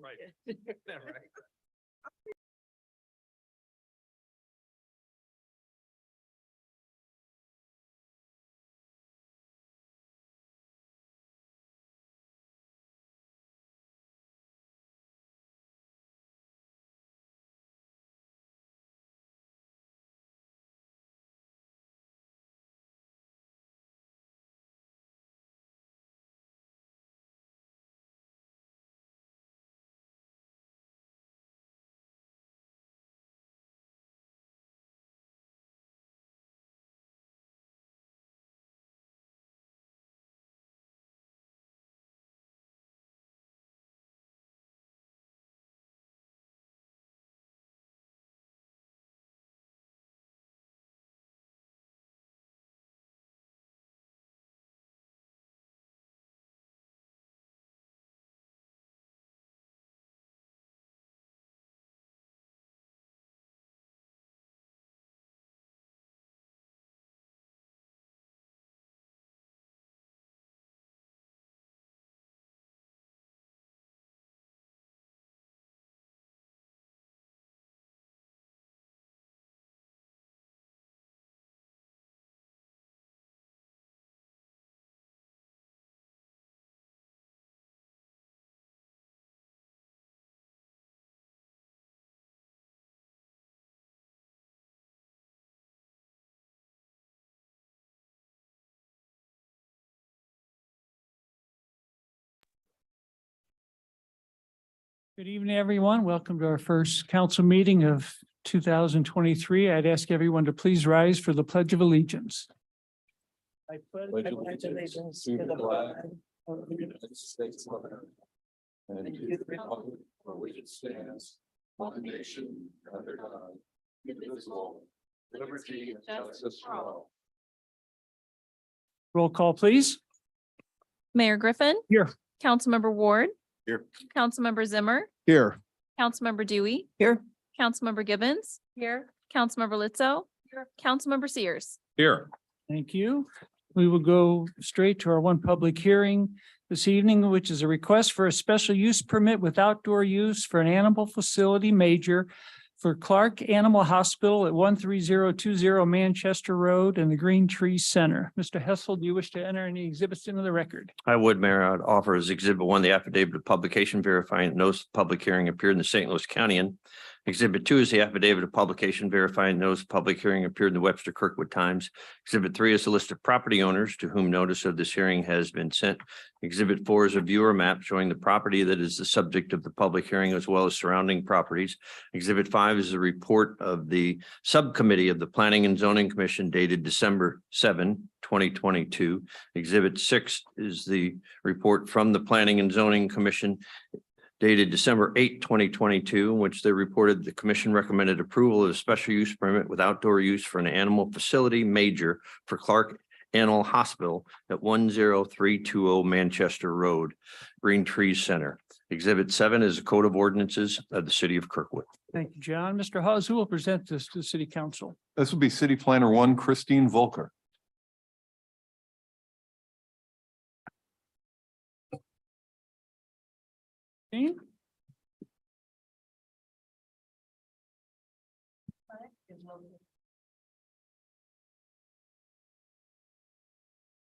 Right. Right. Good evening, everyone. Welcome to our first council meeting of 2023. I'd ask everyone to please rise for the Pledge of Allegiance. I pledge allegiance to the flag of the United States of America and to the republic for which it stands, one nation, under God, indivisible, with liberty and justice for all. Roll call, please. Mayor Griffin. Here. Councilmember Ward. Here. Councilmember Zimmer. Here. Councilmember Dewey. Here. Councilmember Gibbons. Here. Councilmember Lizzo. Here. Councilmember Sears. Here. Thank you. We will go straight to our one public hearing this evening, which is a request for a special use permit with outdoor use for an animal facility major for Clark Animal Hospital at 13020 Manchester Road and the Green Tree Center. Mr. Hessel, do you wish to enter any exhibits into the record? I would, Mayor. I would offer as Exhibit 1, the affidavit of publication verifying that notice of public hearing appeared in the St. Louis County. Exhibit 2 is the affidavit of publication verifying notice of public hearing appeared in the Webster Kirkwood Times. Exhibit 3 is a list of property owners to whom notice of this hearing has been sent. Exhibit 4 is a viewer map showing the property that is the subject of the public hearing as well as surrounding properties. Exhibit 5 is a report of the subcommittee of the Planning and Zoning Commission dated December 7, 2022. Exhibit 6 is the report from the Planning and Zoning Commission dated December 8, 2022, in which they reported the commission recommended approval of a special use permit with outdoor use for an animal facility major for Clark Animal Hospital at 10320 Manchester Road, Green Trees Center. Exhibit 7 is a code of ordinances of the city of Kirkwood. Thank you, John. Mr. Hawes, who will present this to the City Council? This will be City Planner 1, Christine Volker.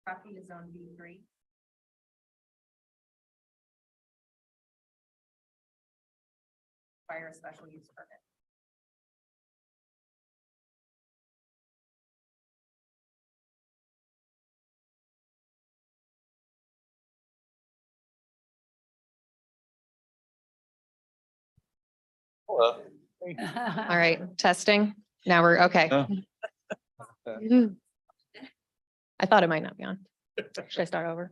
Property is on B3. Require a special use permit. Hello. All right, testing. Now we're okay. I thought it might not be on. Should I start over?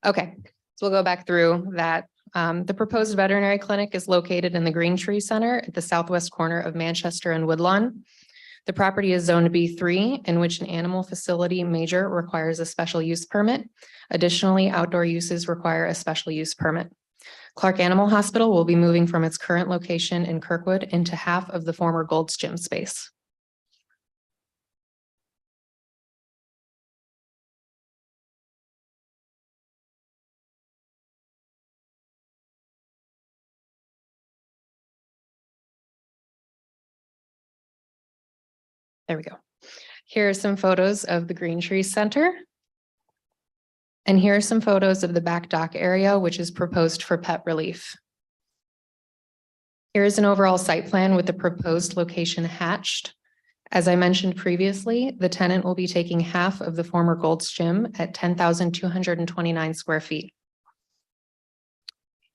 Okay, so we'll go back through that. The proposed veterinary clinic is located in the Green Tree Center at the southwest corner of Manchester and Woodlawn. The property is zoned B3, in which an animal facility major requires a special use permit. Additionally, outdoor uses require a special use permit. Clark Animal Hospital will be moving from its current location in Kirkwood into half of the former Gold's Gym space. There we go. Here are some photos of the Green Tree Center. And here are some photos of the back dock area, which is proposed for pet relief. Here is an overall site plan with the proposed location hatched. As I mentioned previously, the tenant will be taking half of the former Gold's Gym at 10,229 square feet.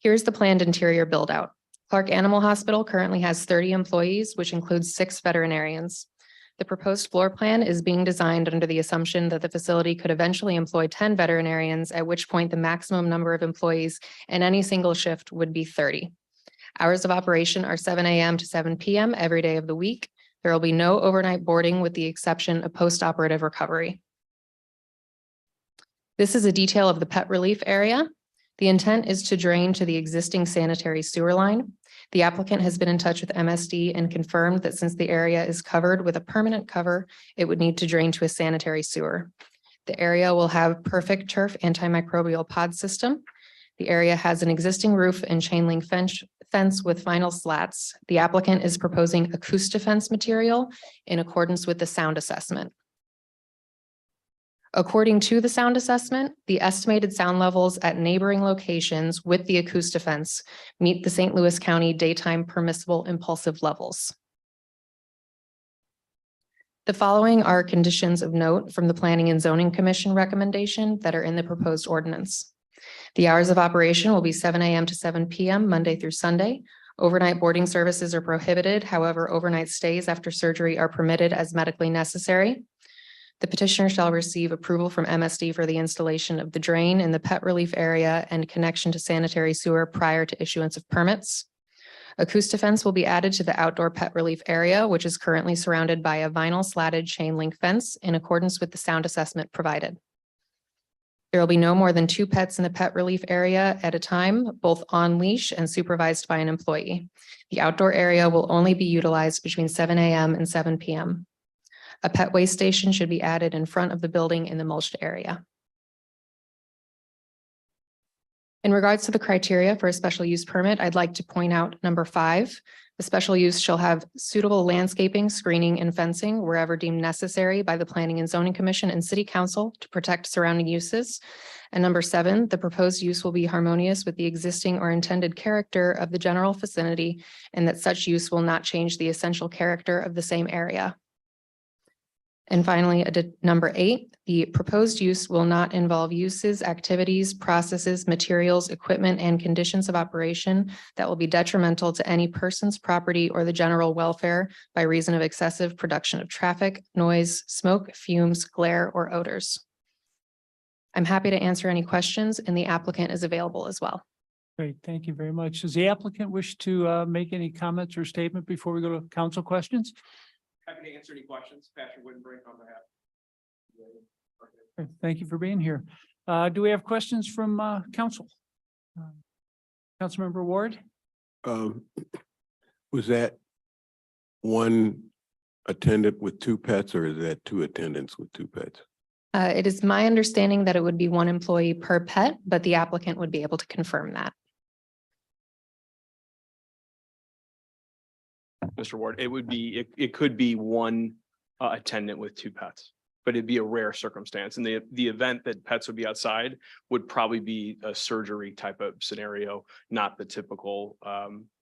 Here's the planned interior build out. Clark Animal Hospital currently has 30 employees, which includes 6 veterinarians. The proposed floor plan is being designed under the assumption that the facility could eventually employ 10 veterinarians, at which point the maximum number of employees in any single shift would be 30. Hours of operation are 7 a.m. to 7 p.m. every day of the week. There will be no overnight boarding with the exception of post-operative recovery. This is a detail of the pet relief area. The intent is to drain to the existing sanitary sewer line. The applicant has been in touch with MSD and confirmed that since the area is covered with a permanent cover, it would need to drain to a sanitary sewer. The area will have perfect turf antimicrobial pod system. The area has an existing roof and chain link fence with vinyl slats. The applicant is proposing acoustifence material in accordance with the sound assessment. According to the sound assessment, the estimated sound levels at neighboring locations with the acoustifence meet the St. Louis County daytime permissible impulsive levels. The following are conditions of note from the Planning and Zoning Commission recommendation that are in the proposed ordinance. The hours of operation will be 7 a.m. to 7 p.m. Monday through Sunday. Overnight boarding services are prohibited. However, overnight stays after surgery are permitted as medically necessary. The petitioner shall receive approval from MSD for the installation of the drain in the pet relief area and connection to sanitary sewer prior to issuance of permits. Acoustifence will be added to the outdoor pet relief area, which is currently surrounded by a vinyl slatted chain link fence in accordance with the sound assessment provided. There will be no more than 2 pets in the pet relief area at a time, both on leash and supervised by an employee. The outdoor area will only be utilized between 7 a.m. and 7 p.m. A pet waste station should be added in front of the building in the mulched area. In regards to the criteria for a special use permit, I'd like to point out number 5. The special use shall have suitable landscaping, screening, and fencing wherever deemed necessary by the Planning and Zoning Commission and City Council to protect surrounding uses. And number 7, the proposed use will be harmonious with the existing or intended character of the general vicinity, and that such use will not change the essential character of the same area. And finally, number 8, the proposed use will not involve uses, activities, processes, materials, equipment, and conditions of operation that will be detrimental to any person's property or the general welfare by reason of excessive production of traffic, noise, smoke, fumes, glare, or odors. I'm happy to answer any questions, and the applicant is available as well. Great, thank you very much. Does the applicant wish to make any comments or statement before we go to council questions? Happy to answer any questions. Pastor Woodenbrink on behalf. Okay, thank you for being here. Do we have questions from council? Councilmember Ward? Was that one attendant with 2 pets, or is that 2 attendants with 2 pets? It is my understanding that it would be 1 employee per pet, but the applicant would be able to confirm that. Mr. Ward, it could be 1 attendant with 2 pets, but it'd be a rare circumstance. And the event that pets would be outside would probably be a surgery type of scenario, not the typical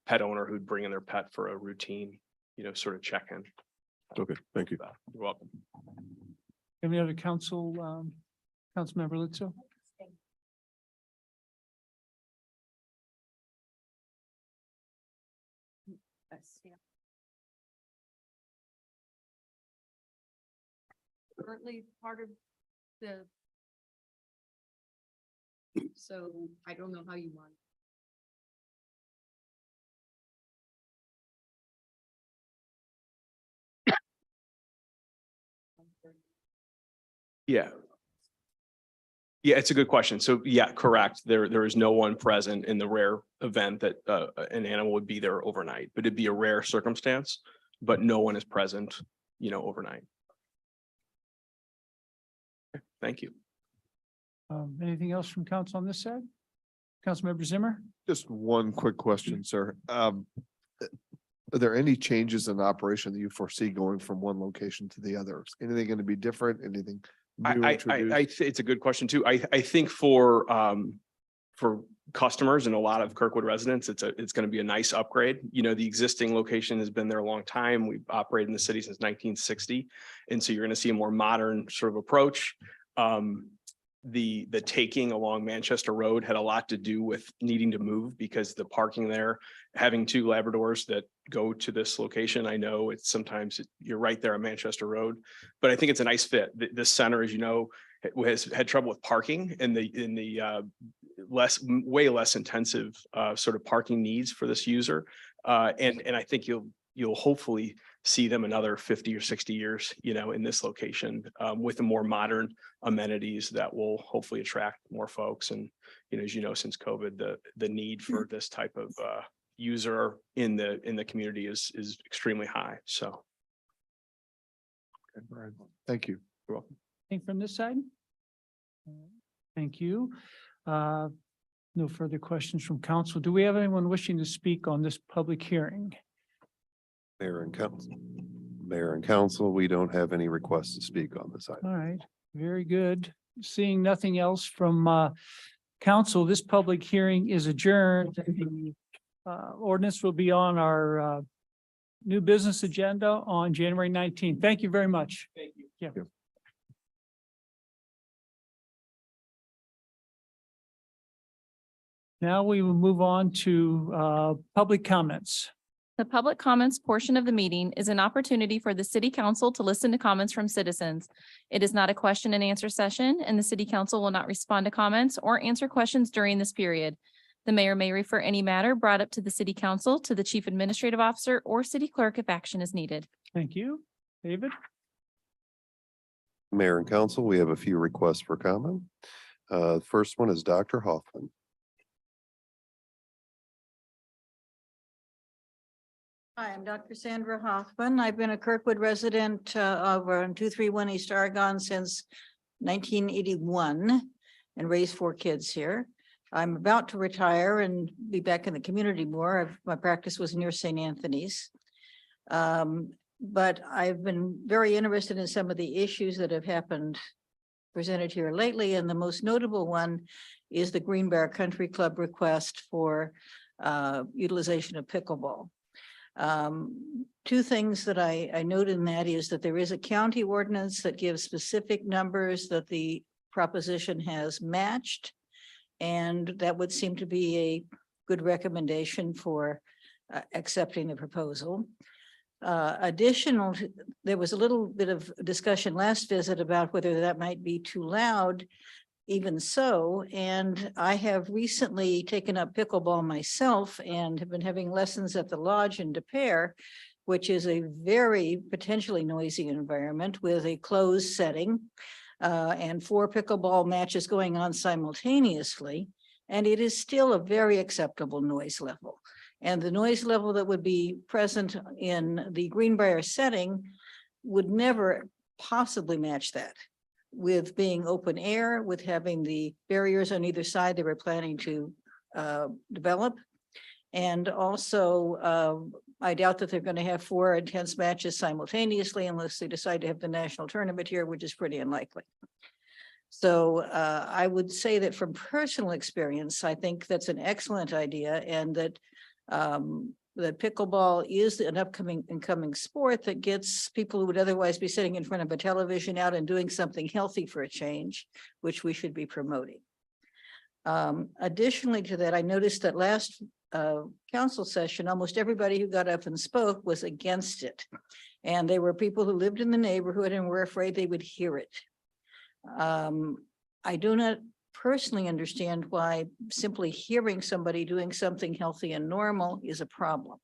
pet owner who'd bring in their pet for a routine, sort of check-in. Okay, thank you. You're welcome. Any other council, Councilmember Lizzo? Currently part of the. So I don't know how you want. Yeah. Yeah, it's a good question. So yeah, correct. There is no one present in the rare event that an animal would be there overnight, but it'd be a rare circumstance, but no one is present, overnight. Okay, thank you. Anything else from council on this side? Councilmember Zimmer? Just one quick question, sir. Are there any changes in operation that you foresee going from one location to the other? Is anything going to be different? Anything new introduced? It's a good question too. I think for customers and a lot of Kirkwood residents, it's going to be a nice upgrade. You know, the existing location has been there a long time. We've operated in the city since 1960. And so you're going to see a more modern sort of approach. The taking along Manchester Road had a lot to do with needing to move because the parking there, having two Labradors that go to this location. I know it's sometimes you're right there on Manchester Road, but I think it's a nice fit. This center, as you know, has had trouble with parking in the way less intensive sort of parking needs for this user. And I think you'll hopefully see them another 50 or 60 years, you know, in this location with the more modern amenities that will hopefully attract more folks. And, you know, as you know, since COVID, the need for this type of user in the community is extremely high. So. Okay, all right. Thank you. You're welcome. Anything from this side? Thank you. No further questions from council. Do we have anyone wishing to speak on this public hearing? Mayor and council, we don't have any requests to speak on this item. All right, very good. Seeing nothing else from council, this public hearing is adjourned. The ordinance will be on our new business agenda on January 19th. Thank you very much. Thank you. Yeah. Now we will move on to public comments. The public comments portion of the meeting is an opportunity for the city council to listen to comments from citizens. It is not a question and answer session, and the city council will not respond to comments or answer questions during this period. The mayor may refer any matter brought up to the city council to the chief administrative officer or city clerk if action is needed. Thank you. David? Mayor and council, we have a few requests for comment. First one is Dr. Hoffman. Hi, I'm Dr. Sandra Hoffman. I've been a Kirkwood resident over on 231 East Aragon since 1981 and raised 4 kids here. I'm about to retire and be back in the community more. My practice was near St. Anthony's. But I've been very interested in some of the issues that have happened presented here lately, and the most notable one is the Green Bear Country Club request for utilization of pickleball. 2 things that I note in that is that there is a county ordinance that gives specific numbers that the proposition has matched. And that would seem to be a good recommendation for accepting the proposal. Additional, there was a little bit of discussion last visit about whether that might be too loud. Even so, and I have recently taken up pickleball myself and have been having lessons at the lodge in De Pere, which is a very potentially noisy environment with a closed setting and 4 pickleball matches going on simultaneously. And it is still a very acceptable noise level. And the noise level that would be present in the Greenbrier setting would never possibly match that. With being open air, with having the barriers on either side they were planning to develop. And also, I doubt that they're going to have 4 intense matches simultaneously unless they decide to have the national tournament here, which is pretty unlikely. So I would say that from personal experience, I think that's an excellent idea, and that that pickleball is an incoming sport that gets people who would otherwise be sitting in front of a television out and doing something healthy for a change, which we should be promoting. Additionally to that, I noticed that last council session, almost everybody who got up and spoke was against it. And they were people who lived in the neighborhood and were afraid they would hear it. I do not personally understand why simply hearing somebody doing something healthy and normal is a problem.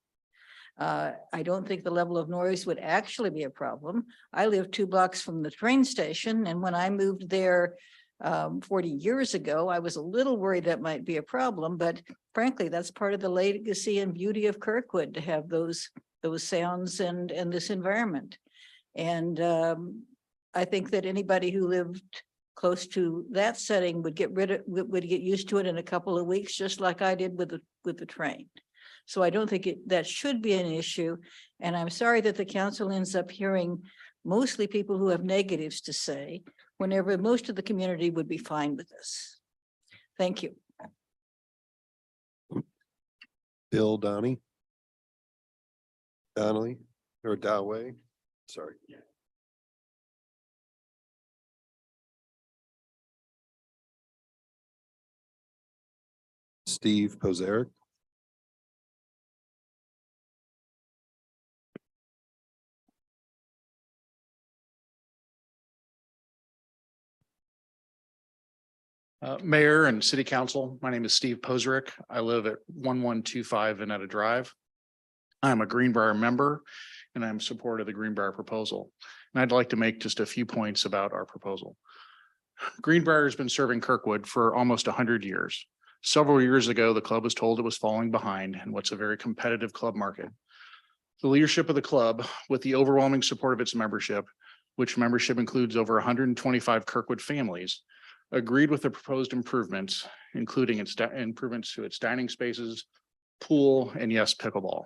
I don't think the level of noise would actually be a problem. I live 2 blocks from the train station, and when I moved there 40 years ago, I was a little worried that might be a problem, but frankly, that's part of the legacy and beauty of Kirkwood to have those sounds and this environment. And I think that anybody who lived close to that setting would get used to it in a couple of weeks, just like I did with the train. So I don't think that should be an issue. And I'm sorry that the council ends up hearing mostly people who have negatives to say, whenever most of the community would be fine with this. Thank you. Bill Donnie. Donnelly or Doway, sorry. Steve Pozerick. Mayor and City Council, my name is Steve Pozerick. I live at 1125 Vinetta Drive. I'm a Greenbrier member and I'm in support of the Greenbrier proposal. And I'd like to make just a few points about our proposal. Greenbrier has been serving Kirkwood for almost 100 years. Several years ago, the club was told it was falling behind in what's a very competitive club market. The leadership of the club, with the overwhelming support of its membership, which membership includes over 125 Kirkwood families, agreed with the proposed improvements, including improvements to its dining spaces, pool, and yes, pickleball.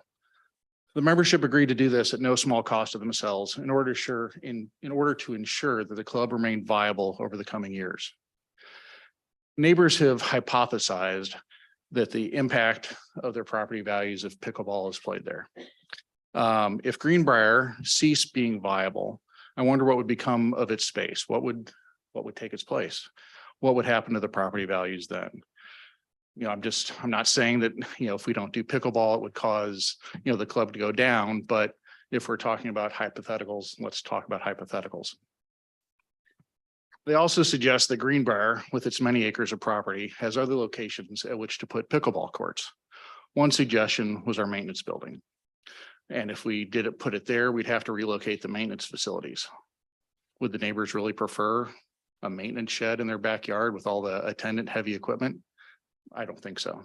The membership agreed to do this at no small cost to themselves in order to ensure that the club remained viable over the coming years. Neighbors have hypothesized that the impact of their property values if pickleball is played there. If Greenbrier ceased being viable, I wonder what would become of its space. What would take its place? What would happen to the property values then? You know, I'm not saying that, you know, if we don't do pickleball, it would cause, you know, the club to go down. But if we're talking about hypotheticals, let's talk about hypotheticals. They also suggest that Greenbrier, with its many acres of property, has other locations at which to put pickleball courts. One suggestion was our maintenance building. And if we put it there, we'd have to relocate the maintenance facilities. Would the neighbors really prefer a maintenance shed in their backyard with all the attendant heavy equipment? I don't think so.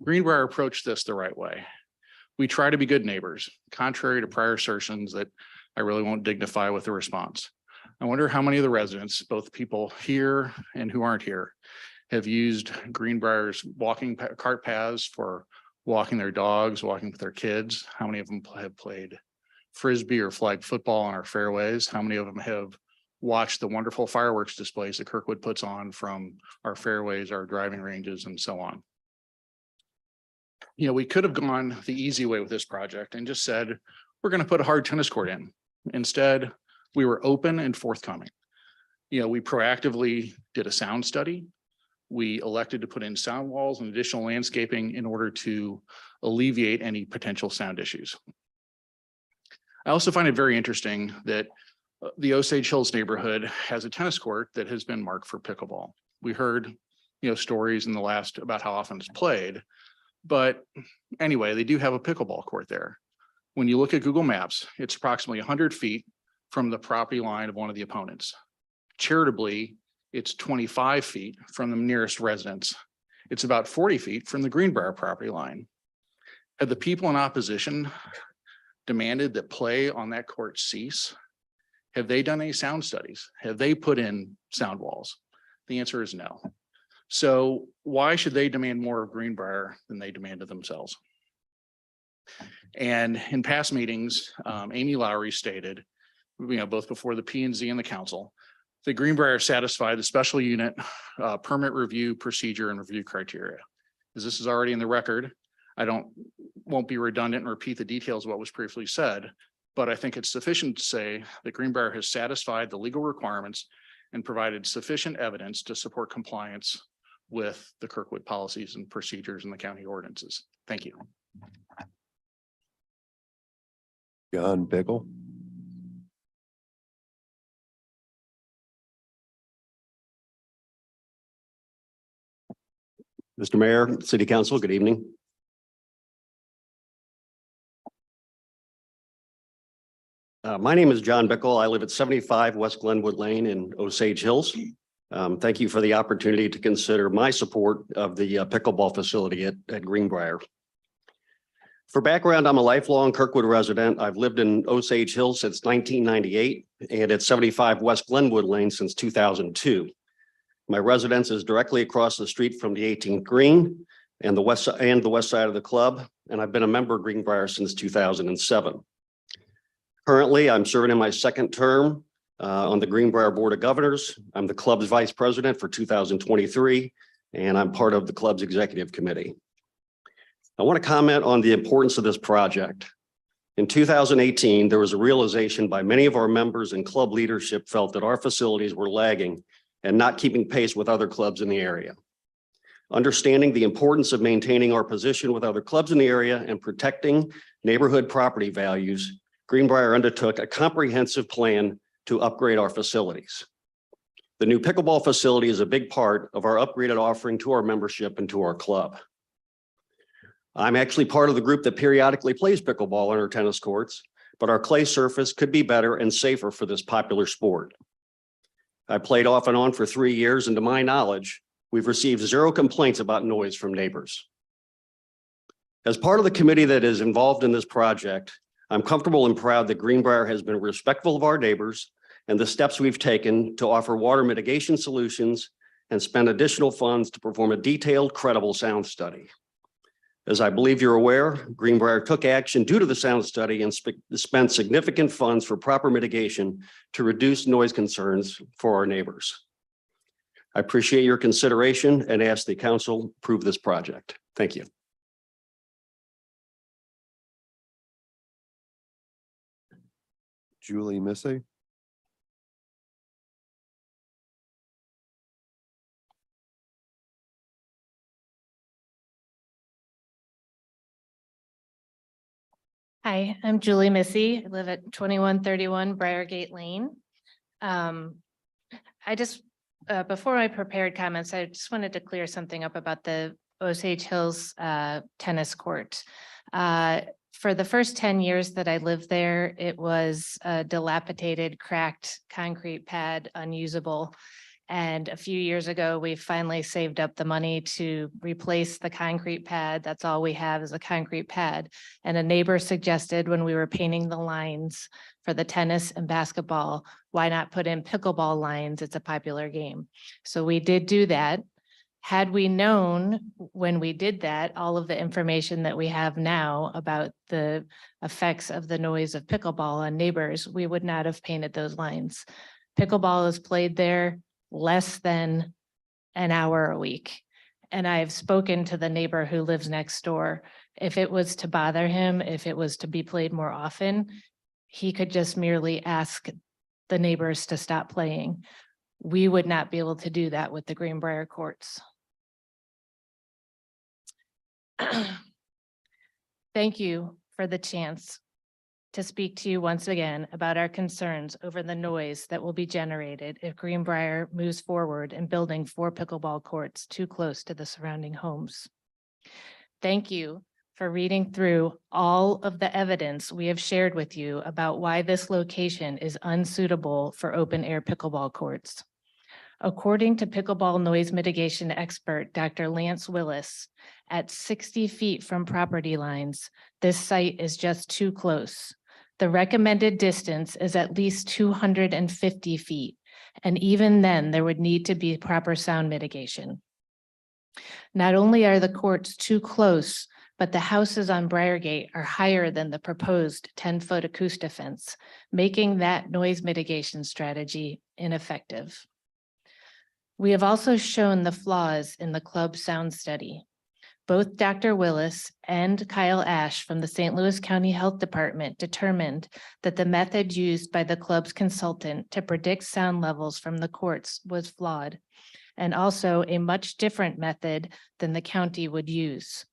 Greenbrier approached this the right way. We try to be good neighbors, contrary to prior assertions that I really won't dignify with a response. I wonder how many of the residents, both people here and who aren't here, have used Greenbrier's walking cart paths for walking their dogs, walking with their kids. How many of them have played Frisbee or flag football on our fairways? How many of them have watched the wonderful fireworks displays that Kirkwood puts on from our fairways, our driving ranges, and so on? You know, we could have gone the easy way with this project and just said, we're going to put a hard tennis court in. Instead, we were open and forthcoming. You know, we proactively did a sound study. We elected to put in sound walls and additional landscaping in order to alleviate any potential sound issues. I also find it very interesting that the Osage Hills neighborhood has a tennis court that has been marked for pickleball. We heard, you know, stories in the last about how often it's played, but anyway, they do have a pickleball court there. When you look at Google Maps, it's approximately 100 feet from the property line of one of the opponents. Charitably, it's 25 feet from the nearest residence. It's about 40 feet from the Greenbrier property line. Had the people in opposition demanded that play on that court cease? Have they done any sound studies? Have they put in sound walls? The answer is no. So why should they demand more of Greenbrier than they demanded themselves? And in past meetings, Amy Lowry stated, you know, both before the P&Z and the council, the Greenbrier satisfied the special unit permit review procedure and review criteria. As this is already in the record, I won't be redundant and repeat the details of what was previously said, but I think it's sufficient to say that Greenbrier has satisfied the legal requirements and provided sufficient evidence to support compliance with the Kirkwood policies and procedures and the county ordinances. Thank you. John Bickle. Mr. Mayor, City Council, good evening. My name is John Bickle. I live at 75 West Glenwood Lane in Osage Hills. Thank you for the opportunity to consider my support of the pickleball facility at Greenbrier. For background, I'm a lifelong Kirkwood resident. I've lived in Osage Hills since 1998 and at 75 West Glenwood Lane since 2002. My residence is directly across the street from the 18th green, and the west side of the club, and I've been a member of Greenbrier since 2007. Currently, I'm serving in my second term on the Greenbrier Board of Governors. I'm the club's vice president for 2023, and I'm part of the club's executive committee. I want to comment on the importance of this project. In 2018, there was a realization by many of our members and club leadership felt that our facilities were lagging and not keeping pace with other clubs in the area. Understanding the importance of maintaining our position with other clubs in the area and protecting neighborhood property values, Greenbrier undertook a comprehensive plan to upgrade our facilities. The new pickleball facility is a big part of our upgraded offering to our membership and to our club. I'm actually part of the group that periodically plays pickleball on our tennis courts, but our clay surface could be better and safer for this popular sport. I played off and on for 3 years, and to my knowledge, we've received 0 complaints about noise from neighbors. As part of the committee that is involved in this project, I'm comfortable and proud that Greenbrier has been respectful of our neighbors and the steps we've taken to offer water mitigation solutions and spend additional funds to perform a detailed, credible sound study. As I believe you're aware, Greenbrier took action due to the sound study and spent significant funds for proper mitigation to reduce noise concerns for our neighbors. I appreciate your consideration and ask the council approve this project. Thank you. Julie Missy. Hi, I'm Julie Missy. I live at 2131 Briargate Lane. I just, before I prepared comments, I just wanted to clear something up about the Osage Hills tennis court. For the first 10 years that I lived there, it was a dilapidated, cracked concrete pad, unusable. And a few years ago, we finally saved up the money to replace the concrete pad. That's all we have is a concrete pad. And a neighbor suggested when we were painting the lines for the tennis and basketball, why not put in pickleball lines? It's a popular game. So we did do that. Had we known when we did that, all of the information that we have now about the effects of the noise of pickleball on neighbors, we would not have painted those lines. Pickleball is played there less than an hour a week. And I've spoken to the neighbor who lives next door. If it was to bother him, if it was to be played more often, he could just merely ask the neighbors to stop playing. We would not be able to do that with the Greenbrier courts. Thank you for the chance to speak to you once again about our concerns over the noise that will be generated if Greenbrier moves forward in building 4 pickleball courts too close to the surrounding homes. Thank you for reading through all of the evidence we have shared with you about why this location is unsuitable for open air pickleball courts. According to pickleball noise mitigation expert, Dr. Lance Willis, at 60 feet from property lines, this site is just too close. The recommended distance is at least 250 feet, and even then there would need to be proper sound mitigation. Not only are the courts too close, but the houses on Briargate are higher than the proposed 10-foot acoustic fence, making that noise mitigation strategy ineffective. We have also shown the flaws in the club sound study. Both Dr. Willis and Kyle Ash from the St. Louis County Health Department determined that the method used by the club's consultant to predict sound levels from the courts was flawed, and also a much different method than the county would use.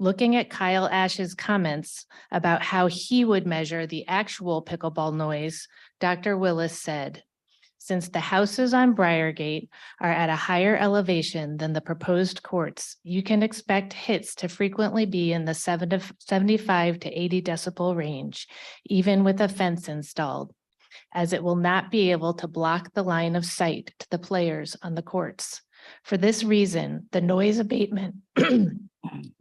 Looking at Kyle Ash's comments about how he would measure the actual pickleball noise, Dr. Willis said, "Since the houses on Briargate are at a higher elevation than the proposed courts, you can expect hits to frequently be in the 75 to 80 decibel range, even with a fence installed, as it will not be able to block the line of sight to the players on the courts. For this reason, the noise abatement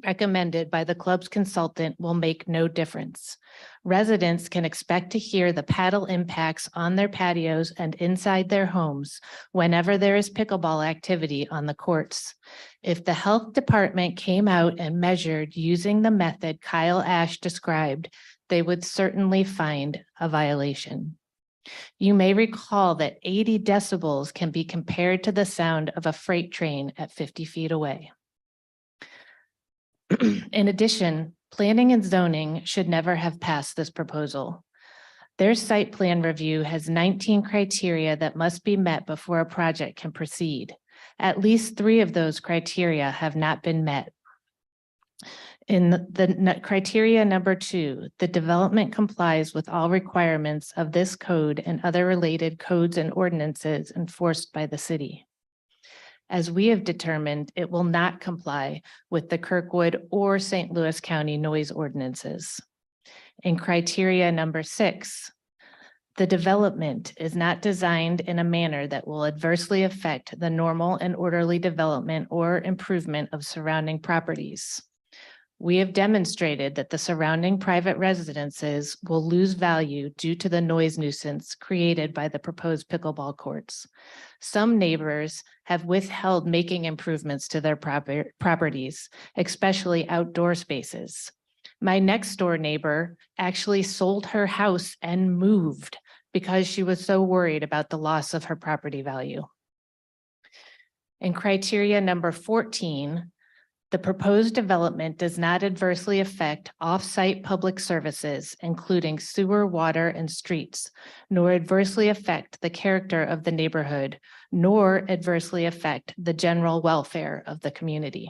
recommended by the club's consultant will make no difference. Residents can expect to hear the paddle impacts on their patios and inside their homes whenever there is pickleball activity on the courts. If the health department came out and measured using the method Kyle Ash described, they would certainly find a violation. You may recall that 80 decibels can be compared to the sound of a freight train at 50 feet away. In addition, planning and zoning should never have passed this proposal. Their site plan review has 19 criteria that must be met before a project can proceed. At least 3 of those criteria have not been met. In the criteria number 2, the development complies with all requirements of this code and other related codes and ordinances enforced by the city. As we have determined, it will not comply with the Kirkwood or St. Louis County noise ordinances. In criteria number 6, the development is not designed in a manner that will adversely affect the normal and orderly development or improvement of surrounding properties. We have demonstrated that the surrounding private residences will lose value due to the noise nuisance created by the proposed pickleball courts. Some neighbors have withheld making improvements to their properties, especially outdoor spaces. My next door neighbor actually sold her house and moved because she was so worried about the loss of her property value. In criteria number 14, the proposed development does not adversely affect off-site public services, including sewer, water, and streets, nor adversely affect the character of the neighborhood, nor adversely affect the general welfare of the community.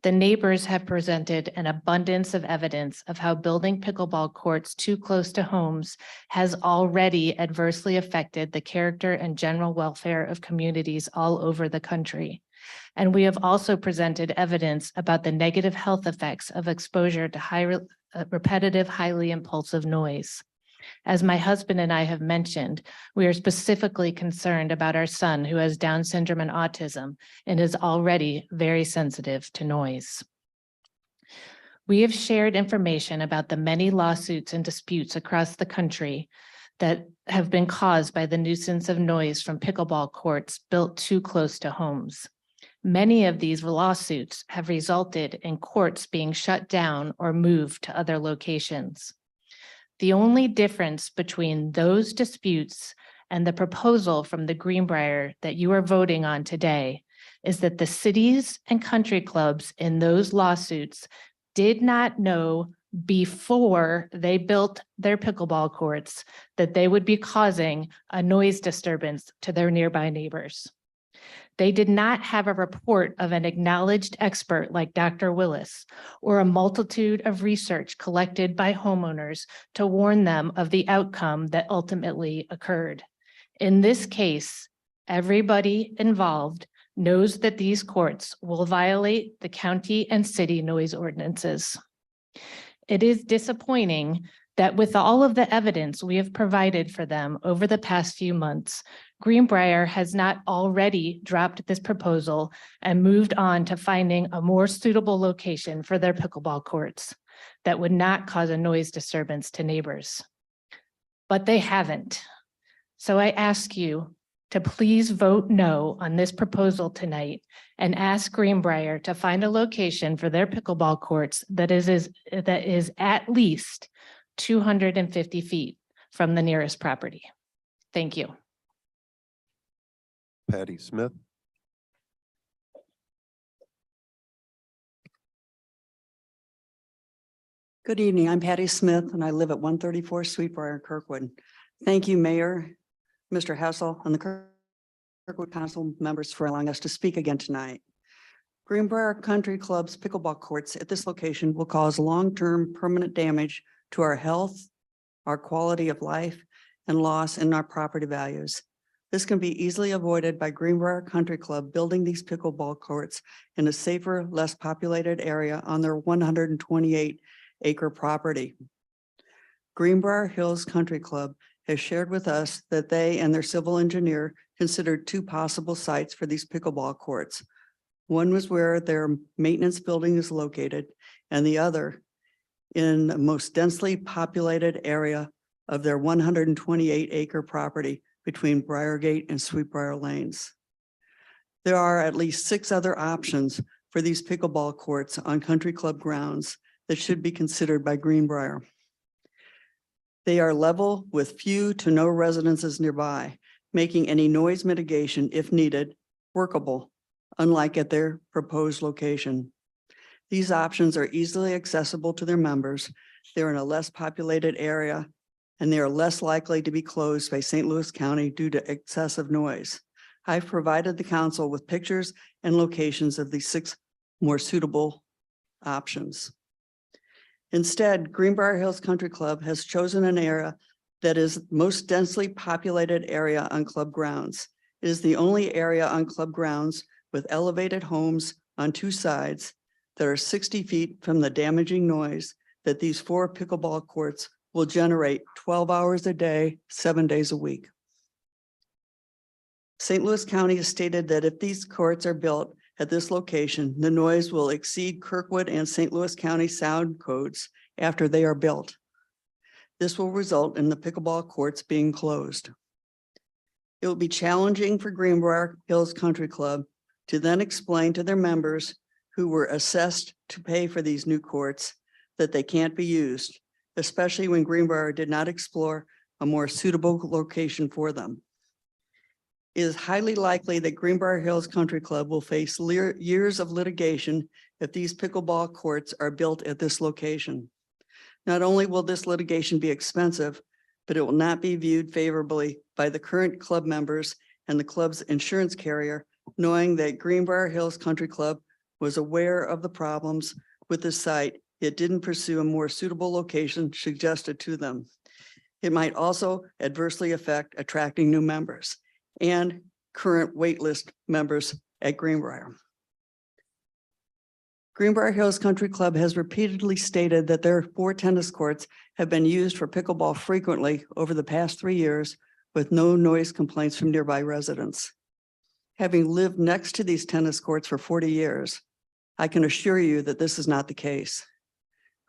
The neighbors have presented an abundance of evidence of how building pickleball courts too close to homes has already adversely affected the character and general welfare of communities all over the country. And we have also presented evidence about the negative health effects of exposure to repetitive, highly impulsive noise. As my husband and I have mentioned, we are specifically concerned about our son who has Down syndrome and autism and is already very sensitive to noise. We have shared information about the many lawsuits and disputes across the country that have been caused by the nuisance of noise from pickleball courts built too close to homes. Many of these lawsuits have resulted in courts being shut down or moved to other locations. The only difference between those disputes and the proposal from the Greenbrier that you are voting on today is that the cities and country clubs in those lawsuits did not know before they built their pickleball courts that they would be causing a noise disturbance to their nearby neighbors. They did not have a report of an acknowledged expert like Dr. Willis or a multitude of research collected by homeowners to warn them of the outcome that ultimately occurred. In this case, everybody involved knows that these courts will violate the county and city noise ordinances. It is disappointing that with all of the evidence we have provided for them over the past few months, Greenbrier has not already dropped this proposal and moved on to finding a more suitable location for their pickleball courts that would not cause a noise disturbance to neighbors. But they haven't. So I ask you to please vote no on this proposal tonight and ask Greenbrier to find a location for their pickleball courts that is at least 250 feet from the nearest property. Thank you. Patty Smith. Good evening. I'm Patty Smith and I live at 134 Sweetbriar, Kirkwood. Thank you, Mayor, Mr. Hessel, and the Kirkwood Council members for allowing us to speak again tonight. Greenbrier Country Club's pickleball courts at this location will cause long-term permanent damage to our health, our quality of life, and loss in our property values. This can be easily avoided by Greenbrier Country Club building these pickleball courts in a safer, less populated area on their 128-acre property. Greenbrier Hills Country Club has shared with us that they and their civil engineer considered 2 possible sites for these pickleball courts. One was where their maintenance building is located, and the other in the most densely populated area of their 128-acre property between Briargate and Sweetbriar Lanes. There are at least 6 other options for these pickleball courts on country club grounds that should be considered by Greenbrier. They are level with few to no residences nearby, making any noise mitigation, if needed, workable, unlike at their proposed location. These options are easily accessible to their members. They're in a less populated area, and they are less likely to be closed by St. Louis County due to excessive noise. I've provided the council with pictures and locations of these 6 more suitable options. Instead, Greenbrier Hills Country Club has chosen an area that is most densely populated area on club grounds. It is the only area on club grounds with elevated homes on 2 sides that are 60 feet from the damaging noise that these 4 pickleball courts will generate 12 hours a day, 7 days a week. St. Louis County has stated that if these courts are built at this location, the noise will exceed Kirkwood and St. Louis County sound codes after they are built. This will result in the pickleball courts being closed. It will be challenging for Greenbrier Hills Country Club to then explain to their members who were assessed to pay for these new courts that they can't be used, especially when Greenbrier did not explore a more suitable location for them. It is highly likely that Greenbrier Hills Country Club will face years of litigation if these pickleball courts are built at this location. Not only will this litigation be expensive, but it will not be viewed favorably by the current club members and the club's insurance carrier, knowing that Greenbrier Hills Country Club was aware of the problems with the site, yet didn't pursue a more suitable location suggested to them. It might also adversely affect attracting new members and current waitlist members at Greenbrier. Greenbrier Hills Country Club has repeatedly stated that their 4 tennis courts have been used for pickleball frequently over the past 3 years with no noise complaints from nearby residents. Having lived next to these tennis courts for 40 years, I can assure you that this is not the case.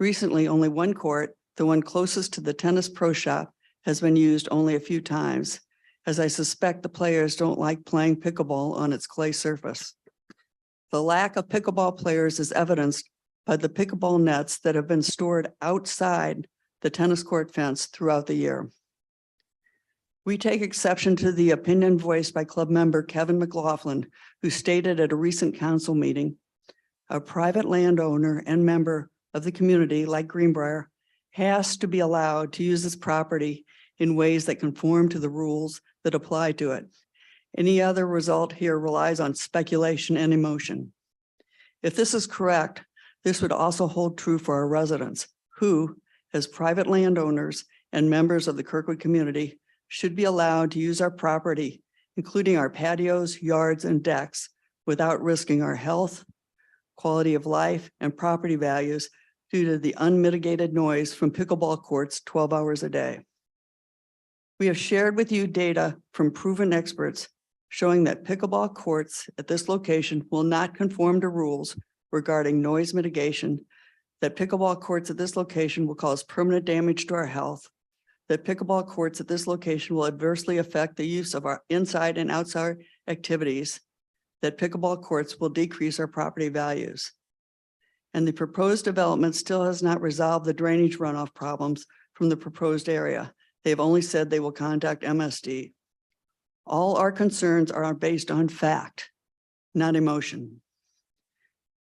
Recently, only 1 court, the one closest to the tennis pro shop, has been used only a few times, as I suspect the players don't like playing pickleball on its clay surface. The lack of pickleball players is evidenced by the pickleball nets that have been stored outside the tennis court fence throughout the year. We take exception to the opinion voiced by club member Kevin McLaughlin, who stated at a recent council meeting, a private landowner and member of the community like Greenbrier has to be allowed to use this property in ways that conform to the rules that apply to it. Any other result here relies on speculation and emotion. If this is correct, this would also hold true for our residents who, as private landowners and members of the Kirkwood community, should be allowed to use our property, including our patios, yards, and decks, without risking our health, quality of life, and property values due to the unmitigated noise from pickleball courts 12 hours a day. We have shared with you data from proven experts showing that pickleball courts at this location will not conform to rules regarding noise mitigation, that pickleball courts at this location will cause permanent damage to our health, that pickleball courts at this location will adversely affect the use of our inside and outside activities, that pickleball courts will decrease our property values. And the proposed development still has not resolved the drainage runoff problems from the proposed area. They've only said they will contact MSD. All our concerns are based on fact, not emotion.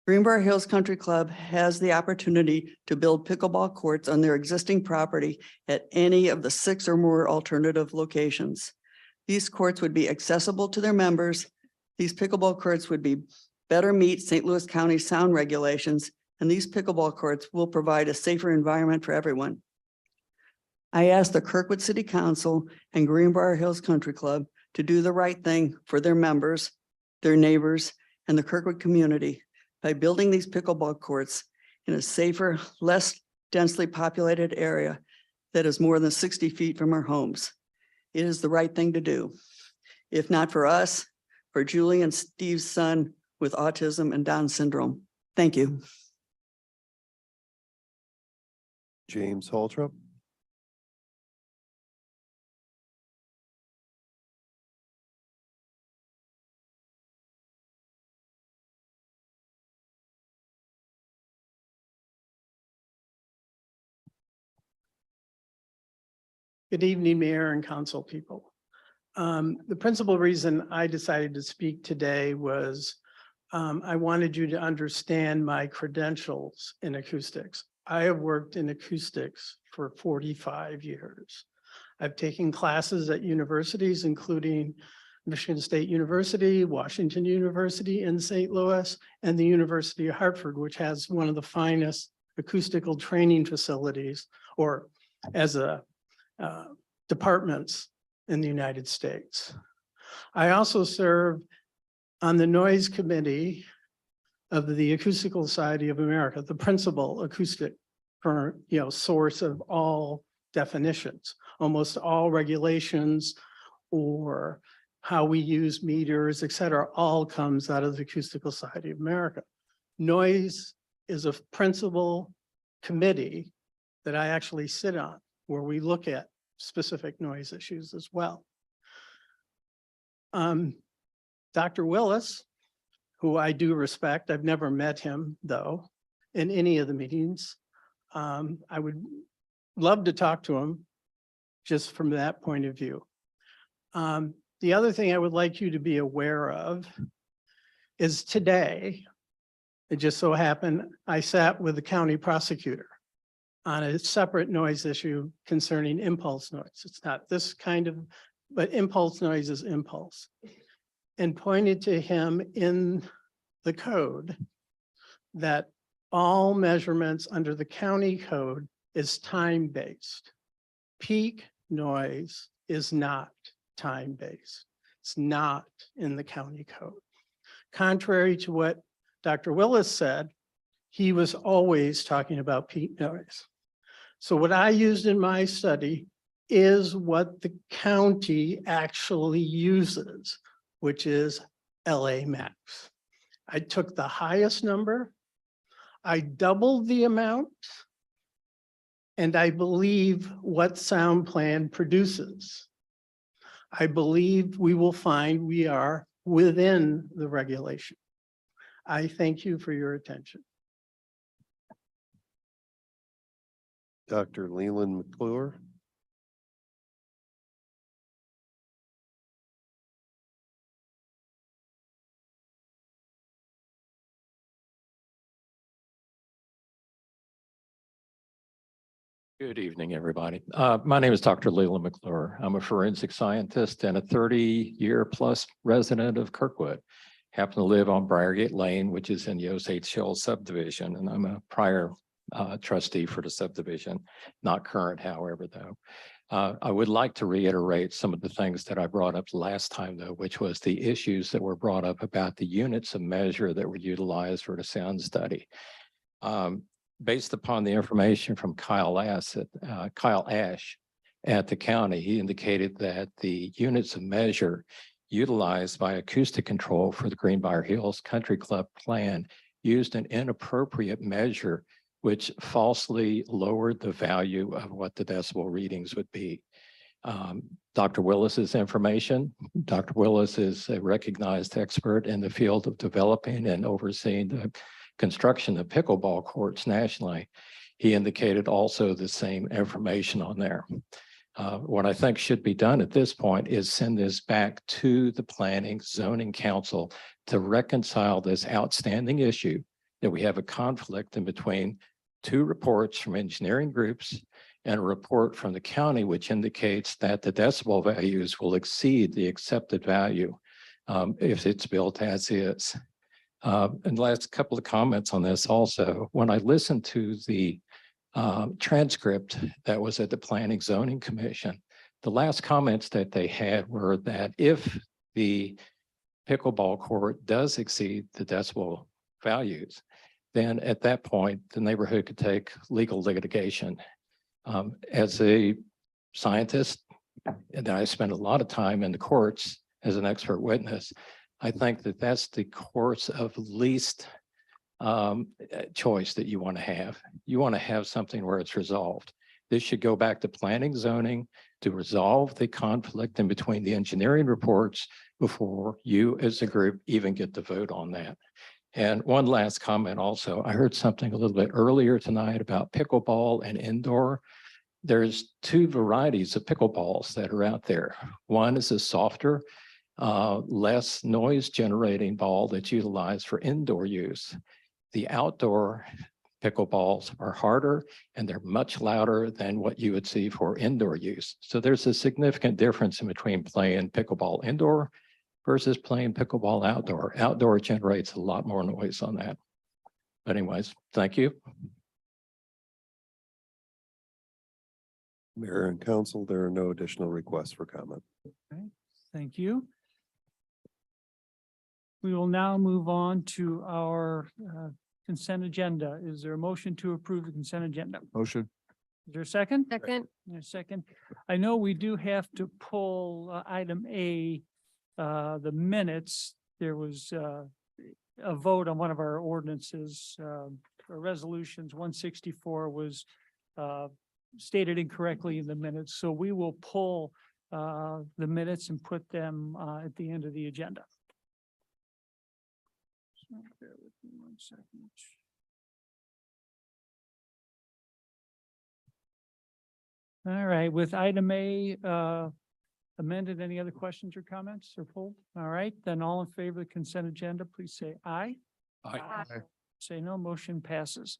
Greenbrier Hills Country Club has the opportunity to build pickleball courts on their existing property at any of the 6 or more alternative locations. These courts would be accessible to their members. These pickleball courts would be better meet St. Louis County sound regulations, and these pickleball courts will provide a safer environment for everyone. I ask the Kirkwood City Council and Greenbrier Hills Country Club to do the right thing for their members, their neighbors, and the Kirkwood community by building these pickleball courts in a safer, less densely populated area that is more than 60 feet from our homes. It is the right thing to do. If not for us, for Julie and Steve's son, with autism and Down syndrome. Thank you. James Holtrop. Good evening, Mayor and council people. The principal reason I decided to speak today was I wanted you to understand my credentials in acoustics. I have worked in acoustics for 45 years. I've taken classes at universities, including Michigan State University, Washington University in St. Louis, and the University of Hartford, which has one of the finest acoustical training facilities, or as a departments in the United States. I also serve on the noise committee of the Acoustical Society of America, the principal acoustic source of all definitions, almost all regulations or how we use meters, et cetera, all comes out of the Acoustical Society of America. Noise is a principal committee that I actually sit on, where we look at specific noise issues as well. Dr. Willis, who I do respect, I've never met him though, in any of the meetings. I would love to talk to him just from that point of view. The other thing I would like you to be aware of is today, it just so happened, I sat with the county prosecutor on a separate noise issue concerning impulse noise. It's not this kind of, but impulse noise is impulse. And pointed to him in the code that all measurements under the county code is time-based. Peak noise is not time-based. It's not in the county code. Contrary to what Dr. Willis said, he was always talking about peak noise. So what I used in my study is what the county actually uses, which is LA max. I took the highest number, I doubled the amount, and I believe what sound plan produces. I believe we will find we are within the regulation. I thank you for your attention. Dr. Leland McClure. Good evening, everybody. My name is Dr. Leland McClure. I'm a forensic scientist and a 30-year plus resident of Kirkwood. Happen to live on Briargate Lane, which is in the Osage Hills subdivision, and I'm a prior trustee for the subdivision, not current, however, though. I would like to reiterate some of the things that I brought up last time, though, which was the issues that were brought up about the units of measure that were utilized for the sound study. Based upon the information from Kyle Ash at the county, he indicated that the units of measure utilized by acoustic control for the Greenbrier Hills Country Club plan used an inappropriate measure, which falsely lowered the value of what the decibel readings would be. Dr. Willis's information, Dr. Willis is a recognized expert in the field of developing and overseeing the construction of pickleball courts nationally. He indicated also the same information on there. What I think should be done at this point is send this back to the Planning Zoning Council to reconcile this outstanding issue that we have a conflict in between two reports from engineering groups and a report from the county, which indicates that the decibel values will exceed the accepted value if it's built as is. And last couple of comments on this also. When I listened to the transcript that was at the Planning Zoning Commission, the last comments that they had were that if the pickleball court does exceed the decibel values, then at that point, the neighborhood could take legal litigation. As a scientist, and I spent a lot of time in the courts as an expert witness, I think that that's the course of least choice that you want to have. You want to have something where it's resolved. This should go back to planning zoning to resolve the conflict in between the engineering reports before you as a group even get to vote on that. And one last comment also, I heard something a little bit earlier tonight about pickleball and indoor. There's two varieties of pickleballs that are out there. One is a softer, less noise generating ball that's utilized for indoor use. The outdoor pickleballs are harder and they're much louder than what you would see for indoor use. So there's a significant difference in between playing pickleball indoor versus playing pickleball outdoor. Outdoor generates a lot more noise on that. But anyways, thank you. Mayor and council, there are no additional requests for comment. Thank you. We will now move on to our consent agenda. Is there a motion to approve the consent agenda? Motion. Is there a second? Second. A second. I know we do have to pull item A, the minutes. There was a vote on one of our ordinances, resolutions. 164 was stated incorrectly in the minutes, so we will pull the minutes and put them at the end of the agenda. So bear with me 1 second. All right, with item A amended, any other questions or comments or pulled? All right, then all in favor of the consent agenda, please say aye. Aye. Say no, motion passes.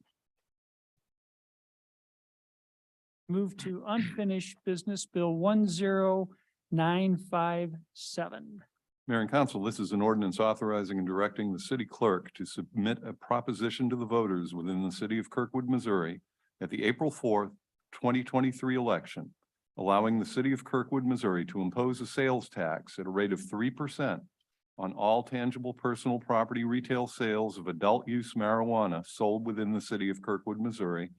Move to unfinished business bill 10957. Mayor and council, this is an ordinance authorizing and directing the city clerk to submit a proposition to the voters within the city of Kirkwood, Missouri at the April 4th, 2023 election, allowing the city of Kirkwood, Missouri to impose a sales tax at a rate of 3% on all tangible personal property retail sales of adult use marijuana sold within the city of Kirkwood, Missouri,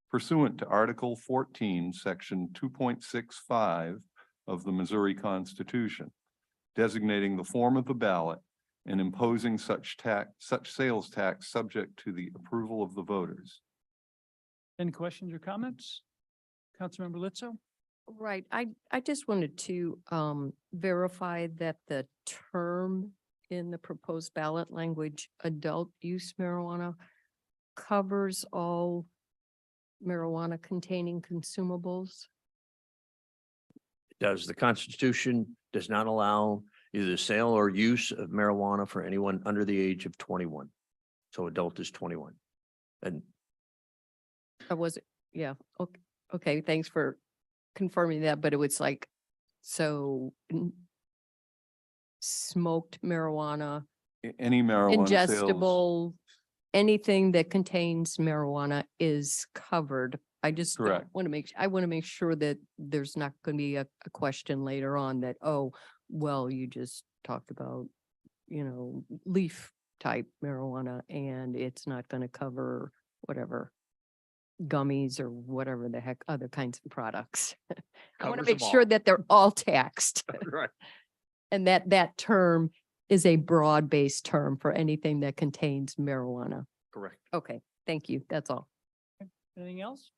pursuant to Article 14, Section 2.65 of the Missouri Constitution, designating the form of the ballot and imposing such sales tax subject to the approval of the voters. Any questions or comments? Councilmember Litzo? Right. I just wanted to verify that the term in the proposed ballot language, adult use marijuana, covers all marijuana containing consumables. Does the Constitution does not allow either the sale or use of marijuana for anyone under the age of 21. So adult is 21. And Was it? Yeah. Okay. Okay. Thanks for confirming that. But it was like, so smoked marijuana, Any marijuana sales. ingestible, anything that contains marijuana is covered. I just Correct. want to I want to make sure that there's not going to be a question later on that, oh, well, you just talked about, leaf type marijuana and it's not going to cover whatever gummies or whatever the heck other kinds of products. I want to Covers make them sure all. that they're all taxed right. and that term is a broad-based term for anything that contains marijuana. Correct. Okay, thank you. That's all. Anything else?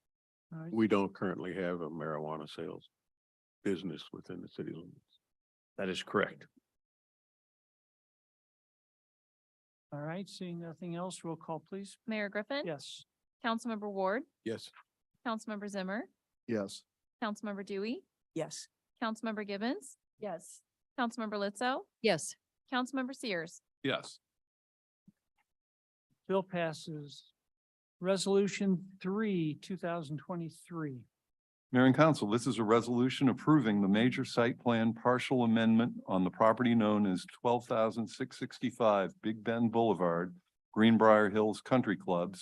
All right. We don't currently have a marijuana sales business within the city limits. That is correct. All right, seeing nothing else, roll call, please. Mayor Griffin? Yes. Councilmember Ward? Yes. Councilmember Zimmer? Yes. Councilmember Dewey? Yes. Councilmember Gibbons? Yes. Councilmember Litzo? Yes. Councilmember Sears? Yes. Bill passes. Resolution 3, 2023. Mayor and council, this is a resolution approving the major site plan partial amendment on the property known as 12,665 Big Bend Boulevard, Greenbrier Hills Country Club,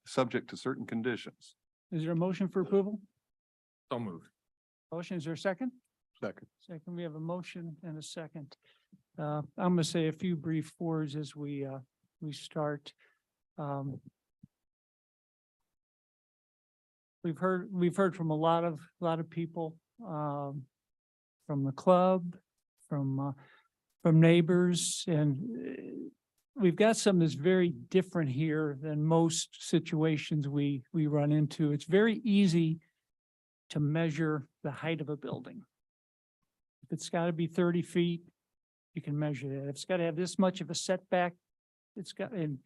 subject to certain conditions. Is there a motion for approval? So moved. Motion, is there a second? Second. Second, we have a motion and a second. I'm going to say a few brief words as we start. We've heard from a lot of people, from the club, from from neighbors, and we've got something that's very different here than most situations we run into. It's very easy to measure the height of a building. If it's got to be 30 feet, you can measure that. If it's got to have this much of a setback, it's got, and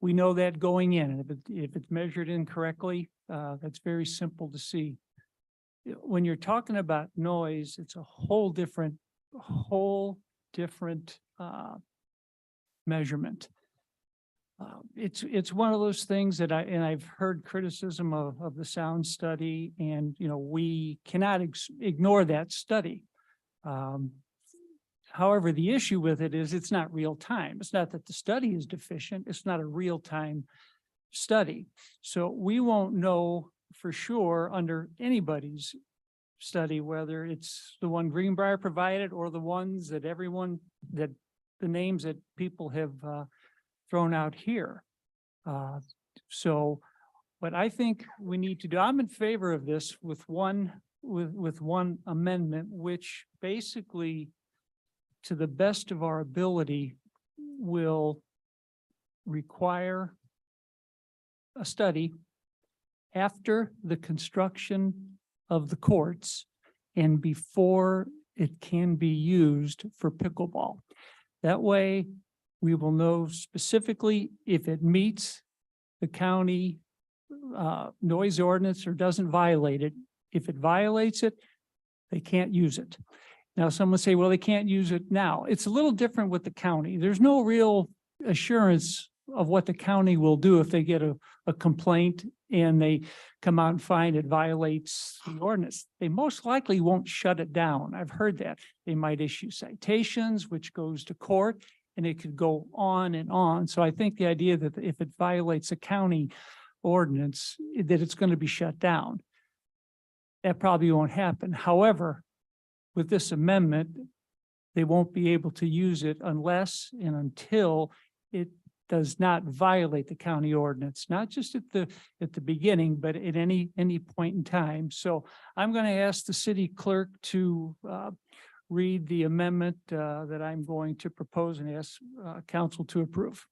we know that going in. And if it's measured incorrectly, that's very simple to see. When you're talking about noise, it's a whole different measurement. It's one of those things that I've heard criticism of the sound study, and, you know, we cannot ignore that study. However, the issue with it is it's not real time. It's not that the study is deficient. It's not a real time study. So we won't know for sure under anybody's study, whether it's the one Greenbrier provided or the ones that the names that people have thrown out here. So what I think we need to do, I'm in favor of this with one amendment, which basically, to the best of our ability, will require a study after the construction of the courts and before it can be used for pickleball. That way, we will know specifically if it meets the county noise ordinance or doesn't violate it. If it violates it, they can't use it. Now, some would say, well, they can't use it now. It's a little different with the county. There's no real assurance of what the county will do if they get a complaint and they come out and find it violates the ordinance. They most likely won't shut it down. I've heard that. They might issue citations, which goes to court, and it could go on and on. So I think the idea that if it violates a county ordinance, that it's going to be shut down. That probably won't happen. However, with this amendment, they won't be able to use it unless and until it does not violate the county ordinance, not just at the beginning, but at any point in time. So I'm going to ask the city clerk to read the amendment that I'm going to propose and ask council to approve.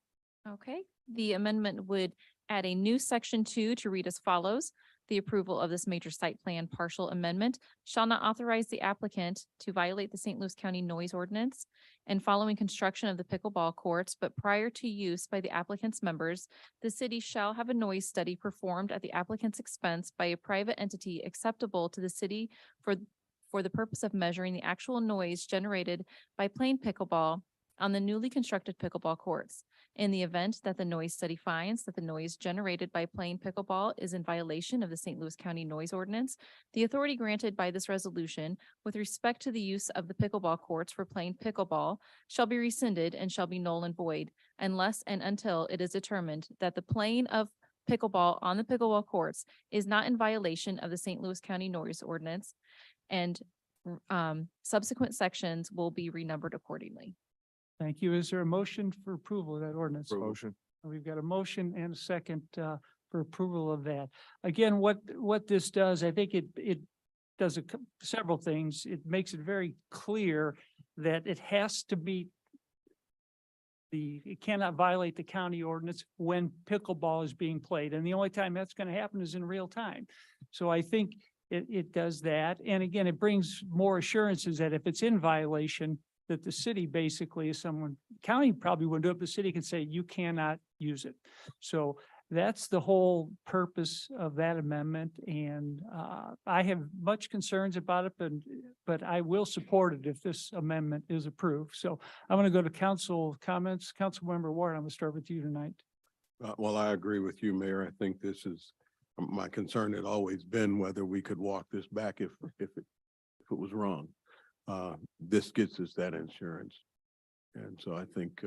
Okay, the amendment would add a new section 2 to read as follows. The approval of this major site plan partial amendment shall not authorize the applicant to violate the St. Louis County noise ordinance and following construction of the pickleball courts, but prior to use by the applicant's members, the city shall have a noise study performed at the applicant's expense by a private entity acceptable to the city for the purpose of measuring the actual noise generated by playing pickleball on the newly constructed pickleball courts. In the event that the noise study finds that the noise generated by playing pickleball is in violation of the St. Louis County noise ordinance, the authority granted by this resolution with respect to the use of the pickleball courts for playing pickleball shall be rescinded and shall be null and void unless and until it is determined that the playing of pickleball on the pickleball courts is not in violation of the St. Louis County noise ordinance, and subsequent sections will be renumbered accordingly. Thank you. Is there a motion for approval of that ordinance? Motion. We've got a motion and a second for approval of that. Again, what this does, I think it does several things. It makes it very clear that it has to be it cannot violate the county ordinance when pickleball is being played. And the only time that's going to happen is in real time. So I think it does that. And again, it brings more assurances that if it's in violation, that the city basically is county probably wouldn't do it, but the city can say you cannot use it. So that's the whole purpose of that amendment. And I have much concerns about it, but I will support it if this amendment is approved. So I'm going to go to council comments. Councilmember Ward, I'm going to start with you tonight. Well, I agree with you, Mayor. I think this is, my concern had always been whether we could walk this back if it was wrong. This gets us that insurance. And so I think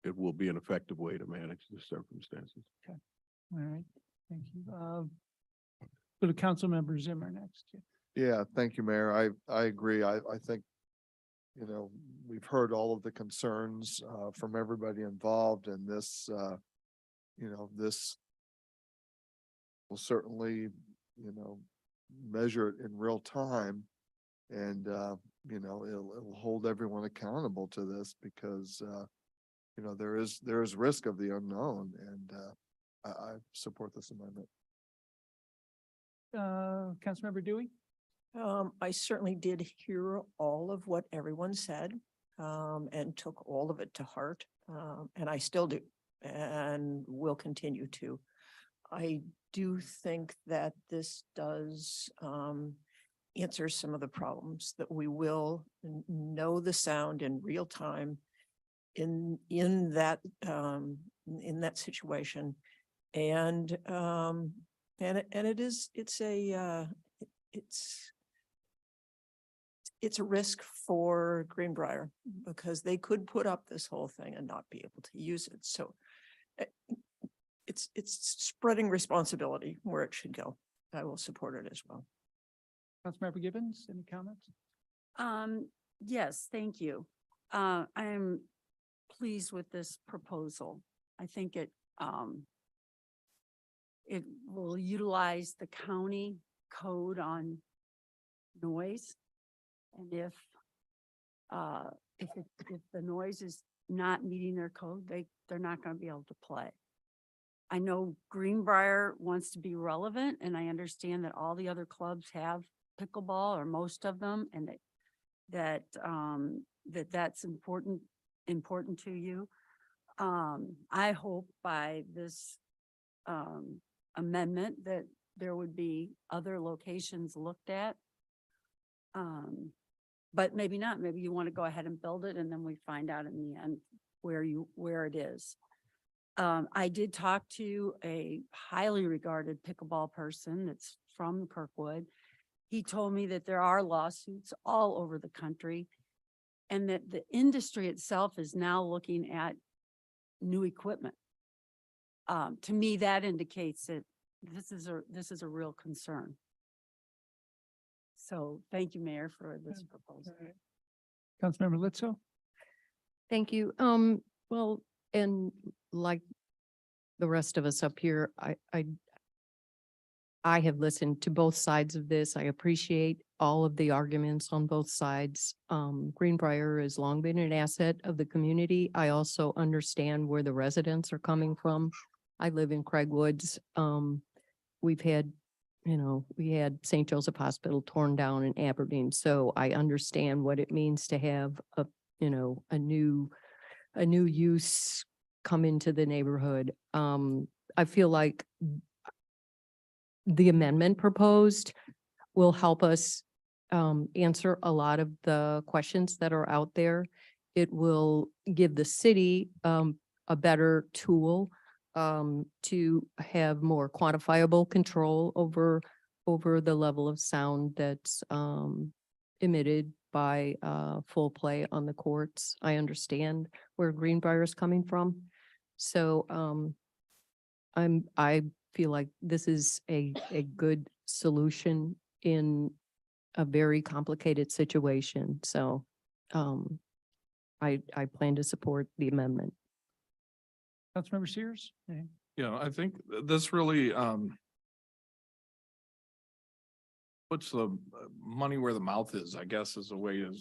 it will be an effective way to manage the circumstances. Okay. All right. Thank you. Go to Councilmember Zimmer next. Yeah, thank you, Mayor. I agree. I think, you know, we've heard all of the concerns from everybody involved in this, you know, this will certainly, you know, measure it in real time. And you know, it'll hold everyone accountable to this because, you know, there is risk of the unknown and, I support this amendment. Councilmember Dewey? I certainly did hear all of what everyone said, and took all of it to heart. And I still do, and will continue to. I do think that this does, answer some of the problems that we will know the sound in real time in that situation. And it's a risk for Greenbrier because they could put up this whole thing and not be able to use it. So it's spreading responsibility where it should go. I will support it as well. Councilmember Gibbons, any comments? Yes, thank you. I'm pleased with this proposal. I think it will utilize the county code on noise. And if the noise is not meeting their code, they're not going to be able to play. I know Greenbrier wants to be relevant, and I understand that all the other clubs have pickleball, or most of them, and that's important to you. I hope by this amendment that there would be other locations looked at. But maybe not. Maybe you want to go ahead and build it, and then we find out in the end where it is. I did talk to a highly regarded pickleball person that's from Kirkwood. He told me that there are lawsuits all over the country and that the industry itself is now looking at new equipment. To me, that indicates that this is a real concern. So thank you, Mayor, for this proposal. Councilmember Litzo? Thank you. Well, and like the rest of us up here, I have listened to both sides of this. I appreciate all of the arguments on both sides. Greenbrier has long been an asset of the community. I also understand where the residents are coming from. I live in Craigwoods. We've had, we had St. Joseph Hospital torn down in Aberdeen. So I understand what it means to have a new use come into the neighborhood. I feel like the amendment proposed will help us answer a lot of the questions that are out there. It will give the city a better tool to have more quantifiable control over the level of sound that's emitted by full play on the courts. I understand where Greenbrier is coming from. So I feel like this is a good solution in a very complicated situation. So I plan to support the amendment. Councilmember Sears? Yeah, I think this really puts the money where the mouth is, I guess, is a way to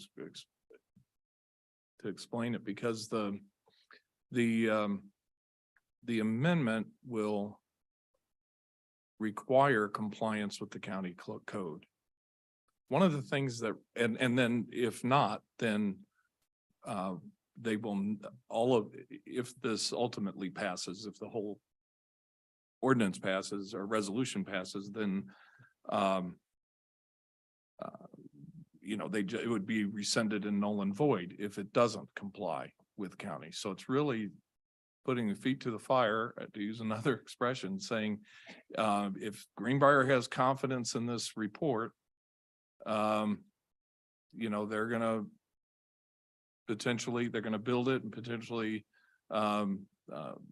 explain it, because the amendment will require compliance with the county code. One of the things that, and then if not, then they will, if this ultimately passes, if the whole ordinance passes or resolution passes, then it would be rescinded and null and void if it doesn't comply with county. So it's really putting the feet to the fire, to use another expression, saying if Greenbrier has confidence in this report, they're gonna build it and potentially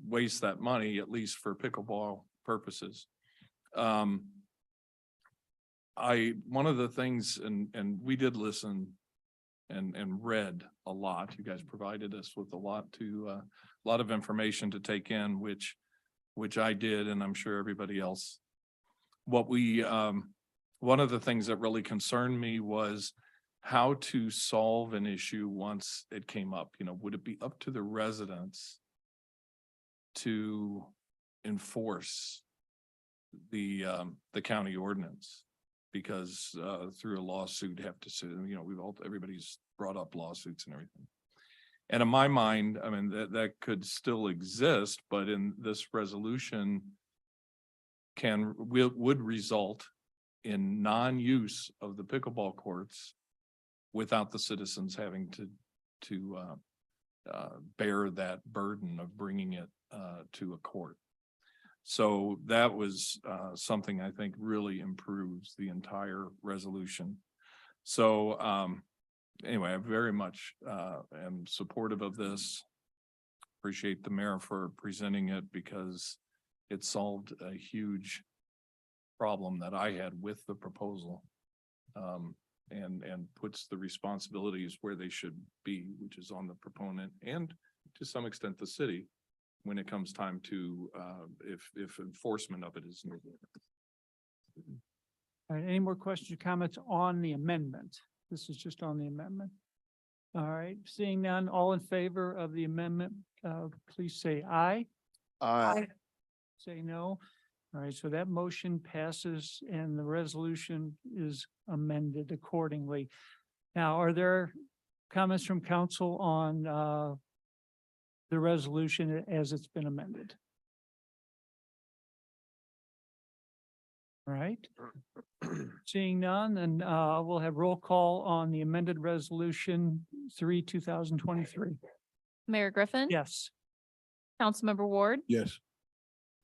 waste that money, at least for pickleball purposes. One of the things, and we did listen and read a lot. You guys provided us with a lot of information to take in, which I did, and I'm sure everybody else. One of the things that really concerned me was how to solve an issue once it came up. You know, would it be up to the residents to enforce the county ordinance? Because through a lawsuit have to sue, you know, everybody's brought up lawsuits and everything. And in my mind, I mean, that could still exist, but in this resolution would result in non-use of the pickleball courts without the citizens having to bear that burden of bringing it to a court. So that was something I think really improves the entire resolution. So anyway, I very much am supportive of this. Appreciate the mayor for presenting it because it solved a huge problem that I had with the proposal. And puts the responsibilities where they should be, which is on the proponent and to some extent the city when it comes time to if enforcement of it is needed. All right, any more questions or comments on the amendment? This is just on the amendment. All right, seeing none, all in favor of the amendment, please say aye. Aye. Say no. All right, so that motion passes and the resolution is amended accordingly. Now, are there comments from council on the resolution as it's been amended? All right. Seeing none, then we'll have roll call on the amended resolution 3/2023. Mayor Griffin. Yes. Councilmember Ward, Yes.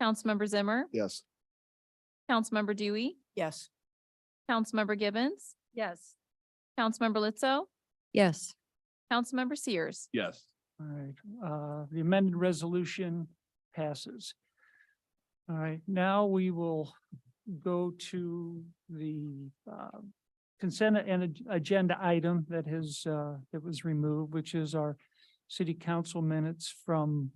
Councilmember Zimmer, Yes. Councilmember Dewey, Yes. Councilmember Gibbons, Yes. Councilmember Lizzo, Yes. Councilmember Sears. Yes. All right, the amended resolution passes. All right, now we will go to the consent and agenda item that was removed, which is our city council minutes from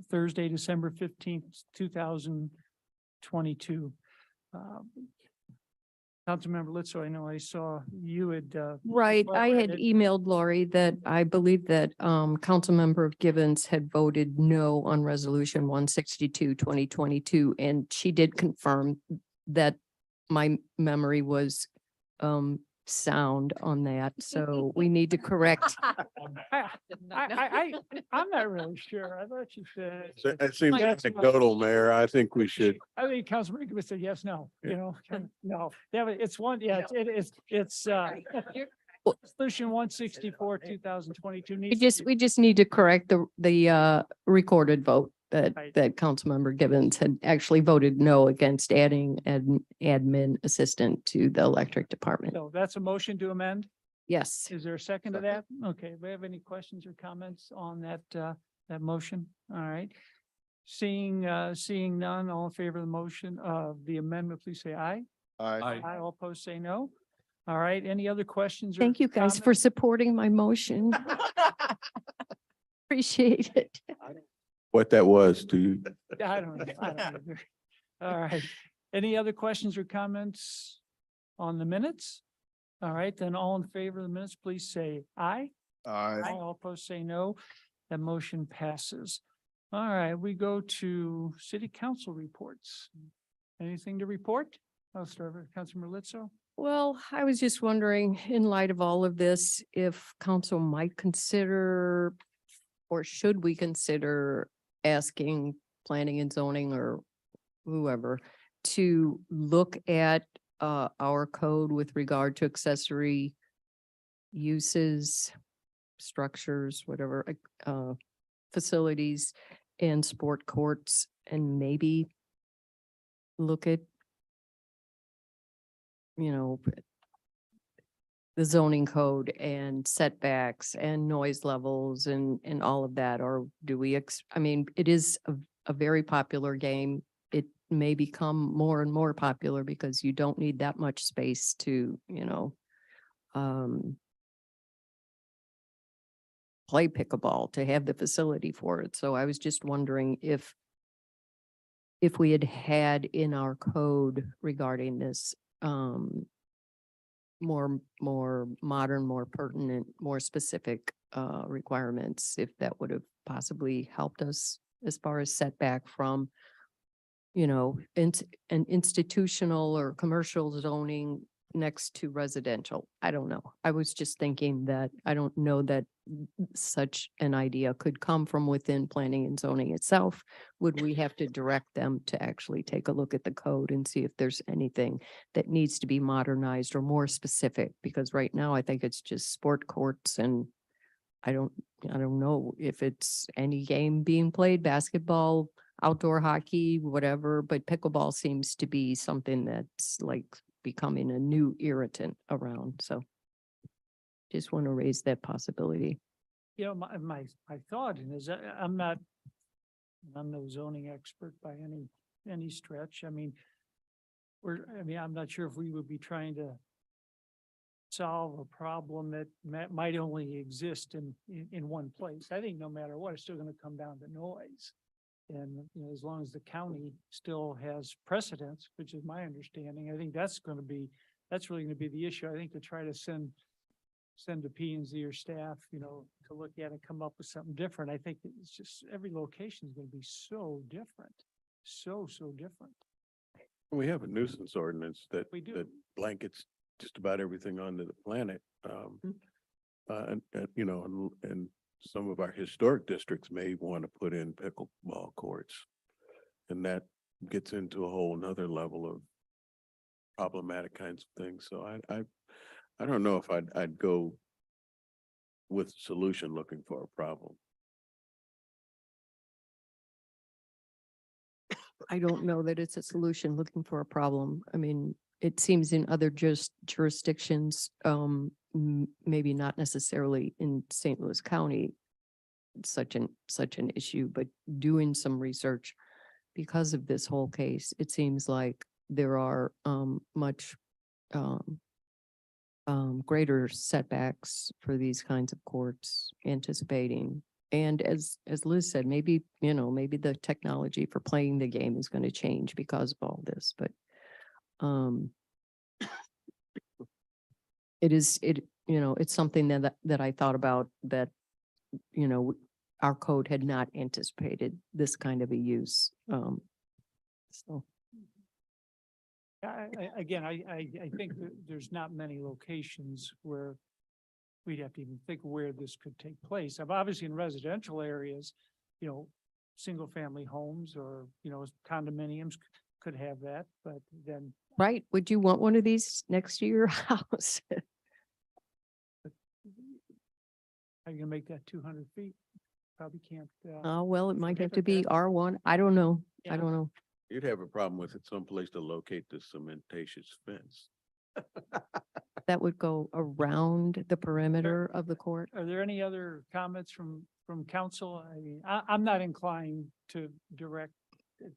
Thursday, December 15th, 2022. Councilmember Lizzo, I know I saw you had Right. I had requested- emailed Lori that I believe that Councilmember Gibbons had voted no on resolution 162, 2022, and she did confirm that my memory was sound on that. So we need to correct. I'm not really sure. I thought you said. It seems That's my- anecdotal, Mayor. I think we should. I think Councilman Gibbons said yes, no, you know, no, yeah, but it's one, yeah, it's resolution 164, 2022. We just need to correct the recorded vote that Right. Councilmember Gibbons had actually voted no against adding an admin assistant to the electric department. So that's a motion to amend. Yes. Is there a second to that? Okay, do we have any questions or comments on that motion? All right. Seeing none, all in favor of the motion of the amendment, please say aye. Aye. Aye, all opposed, say no. All right, any other questions? or Thank you guys for comments? supporting my motion. Appreciate it. What that was, dude. I don't know. Either. All right. Any other questions or comments on the minutes? All right, then all in favor of the minutes, please say aye. Aye. All opposed, say no. That motion passes. All right, we go to city council reports. Anything to report? I'll start with Councilmember Lizzo. Well, I was just wondering, in light of all of this, if council might consider, or should we consider asking planning and zoning or whoever to look at our code with regard to accessory uses, structures, whatever, facilities and sport courts, and maybe look at, you know, the zoning code and setbacks and noise levels and all of that, or do we, I mean, it is a very popular game. It may become more and more popular because you don't need that much space to, you know, play pickleball, to have the facility for it. So I was just wondering if we had in our code regarding this, more modern, more pertinent, more specific requirements, if that would have possibly helped us as far as setback from, you know, an institutional or commercial zoning next to residential. I don't know. I was just thinking that I don't know that such an idea could come from within planning and zoning itself. Would we have to direct them to actually take a look at the code and see if there's anything that needs to be modernized or more specific? Because right now I think it's just sport courts, and I don't know if it's any game being played, basketball, outdoor hockey, whatever, but pickleball seems to be something that's like becoming a new irritant around. So just want to raise that possibility. You know, my thought is I'm no zoning expert by any stretch. I mean, I'm not sure if we would be trying to solve a problem that might only exist in one place. I think no matter what, it's still going to come down to noise. And you know, as long as the county still has precedence, which is my understanding, I think that's really going to be the issue. I think to try to send the P and Z or staff, you know, to look at it, come up with something different. I think it's just every location is going to be so different, so different. We have a nuisance ordinance that We do. that blankets just about everything onto the planet. And you know, and some of our historic districts may want to put in pickleball courts. And that gets into a whole nother level of problematic kinds of things. So I don't know if I'd go with a solution looking for a problem. I don't know that it's a solution looking for a problem. I mean, it seems in other jurisdictions, maybe not necessarily in St. Louis County, such an issue, but doing some research because of this whole case, it seems like there are much greater setbacks for these kinds of courts anticipating. And as Liz said, maybe, you know, maybe the technology for playing the game is going to change because of all this, but it's something that I thought about, that, you know, our code had not anticipated this kind of a use. So. I think that there's not many locations where we'd have to even think where this could take place. Obviously in residential areas, you know, single family homes or, you know, condominiums could have that, but then. Right. Would you want one of these next to your house? How you gonna make that 200 feet? Probably can't. Oh, well, it might have to prohibit be R1. I don't know. I Yeah. don't know. You'd have a problem with it someplace to locate the cementatious fence. That would go around the perimeter of the court. Are there any other comments from council? I mean, I'm not inclined to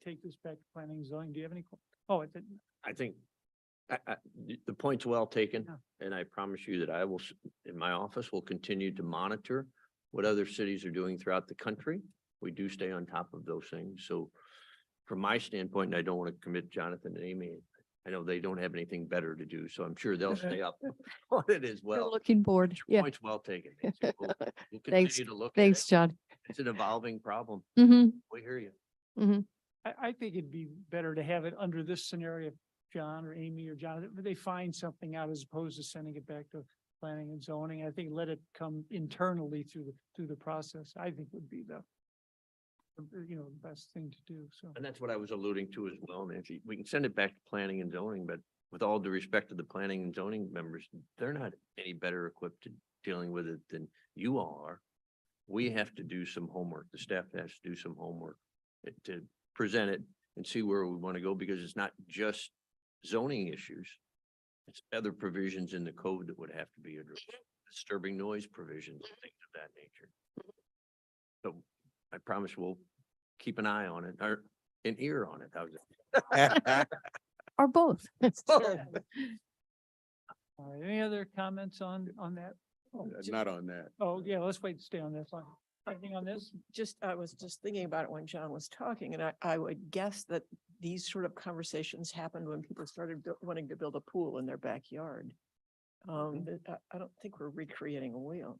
take this back to planning and zoning. Do you have any? Oh, it didn't. I think the point's well taken, Yeah. and I promise you that I will, in my office, will continue to monitor what other cities are doing throughout the country. We do stay on top of those things. So from my standpoint, and I don't want to commit Jonathan and Amy, I know they don't have anything better to do, so I'm sure they'll stay up on it as We're well. looking board. Your Yeah. point's well taken. Nancy. We'll Thanks. continue to look. at Thanks, it. John. It's an evolving problem. Mm-hmm. We hear you. Mm-hmm. I think it'd be better to have it under this scenario, John or Amy or Jonathan, where they find something out as opposed to sending it back to planning and zoning. I think let it come internally through the process, I think would be the best thing to do. So. And that's what I was alluding to as well, Nancy. We can send it back to planning and zoning, but with all due respect to the planning and zoning members, they're not any better equipped to dealing with it than you all are. We have to do some homework. The staff has to do some homework to present it and see where we want to go, because it's not just zoning issues. It's other provisions in the code that would have to be addressed, disturbing noise provisions, and things of that nature. So I promise we'll keep an eye on it, or an ear on it. How's it? Or both. All right, any other comments on that? Not on that. Oh, yeah, let's wait to stay on this one. Anything on this? I was just thinking about it when John was talking, and I would guess that these sort of conversations happened when people started wanting to build a pool in their backyard. I don't think we're recreating a wheel.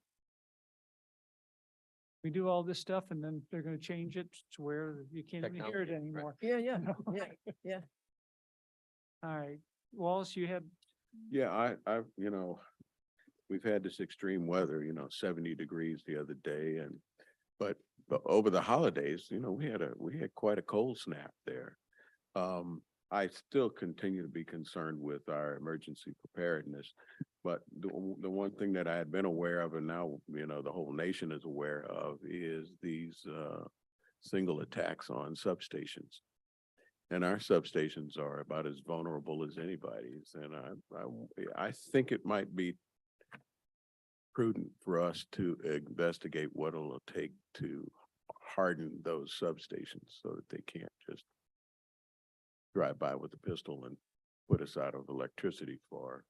We do all this stuff and then they're gonna change it to where you can't even hear it Technology, right. anymore. Yeah, yeah, No. yeah. All right, Wallace, you have, Yeah, we've had this extreme weather, 70 degrees the other day but over the holidays, we had quite a cold snap there. I still continue to be concerned with our emergency preparedness. But the one thing that I had been aware of and now, the whole nation is aware of is these single attacks on substations. And our substations are about as vulnerable as anybody's. And I think it might be prudent for us to investigate what it'll take to harden those substations so that they can't just drive by with a pistol and put us out of electricity for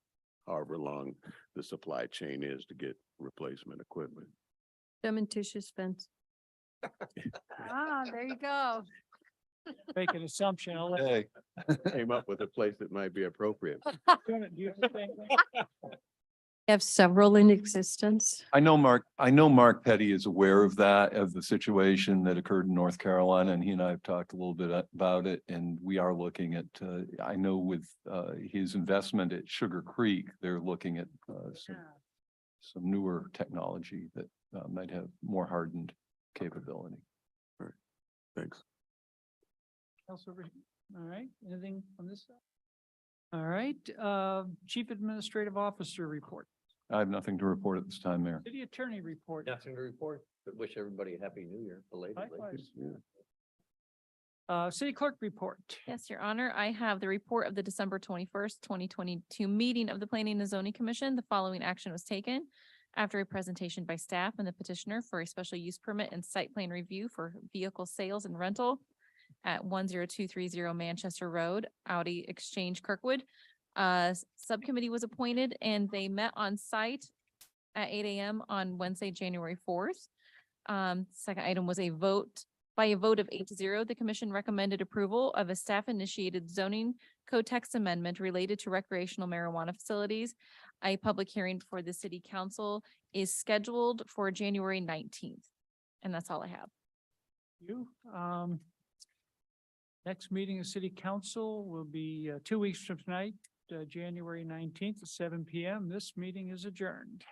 however long the supply chain is to get replacement equipment. Cementitious fence. Ah, there you go. make an assumption. I'll let- Hey, came up with a place that might be appropriate. Do you have anything? Have several in existence. I know Mark Petty is aware of that, of the situation that occurred in North Carolina, and he and I have talked a little bit about it, and we are looking at, I know with his investment at Sugar Creek, they're looking at some newer technology that might have more hardened capability. Thanks. Councilor, all right, anything on this side? All right, Chief Administrative Officer report, I have nothing to report at this time, Mayor. City Attorney report. Nothing to report, but wish everybody a happy new year belatedly. Likewise. Yeah. City Clerk report. Yes, Your Honor, I have the report of the December 21st, 2022 meeting of the Planning and Zoning Commission. The following action was taken after a presentation by staff and the petitioner for a special use permit and site plan review for vehicle sales and rental at 10230 Manchester Road, Audi Exchange, Kirkwood. Subcommittee was appointed and they met on site at 8 a.m. on Wednesday, January 4th. Second item was a vote. By a vote of 8-0, the commission recommended approval of a staff-initiated zoning code text amendment related to recreational marijuana facilities. A public hearing for the city council is scheduled for January 19th. And that's all I have. You, next meeting of City Council will be 2 weeks from tonight, January 19th at 7 p.m. This meeting is adjourned.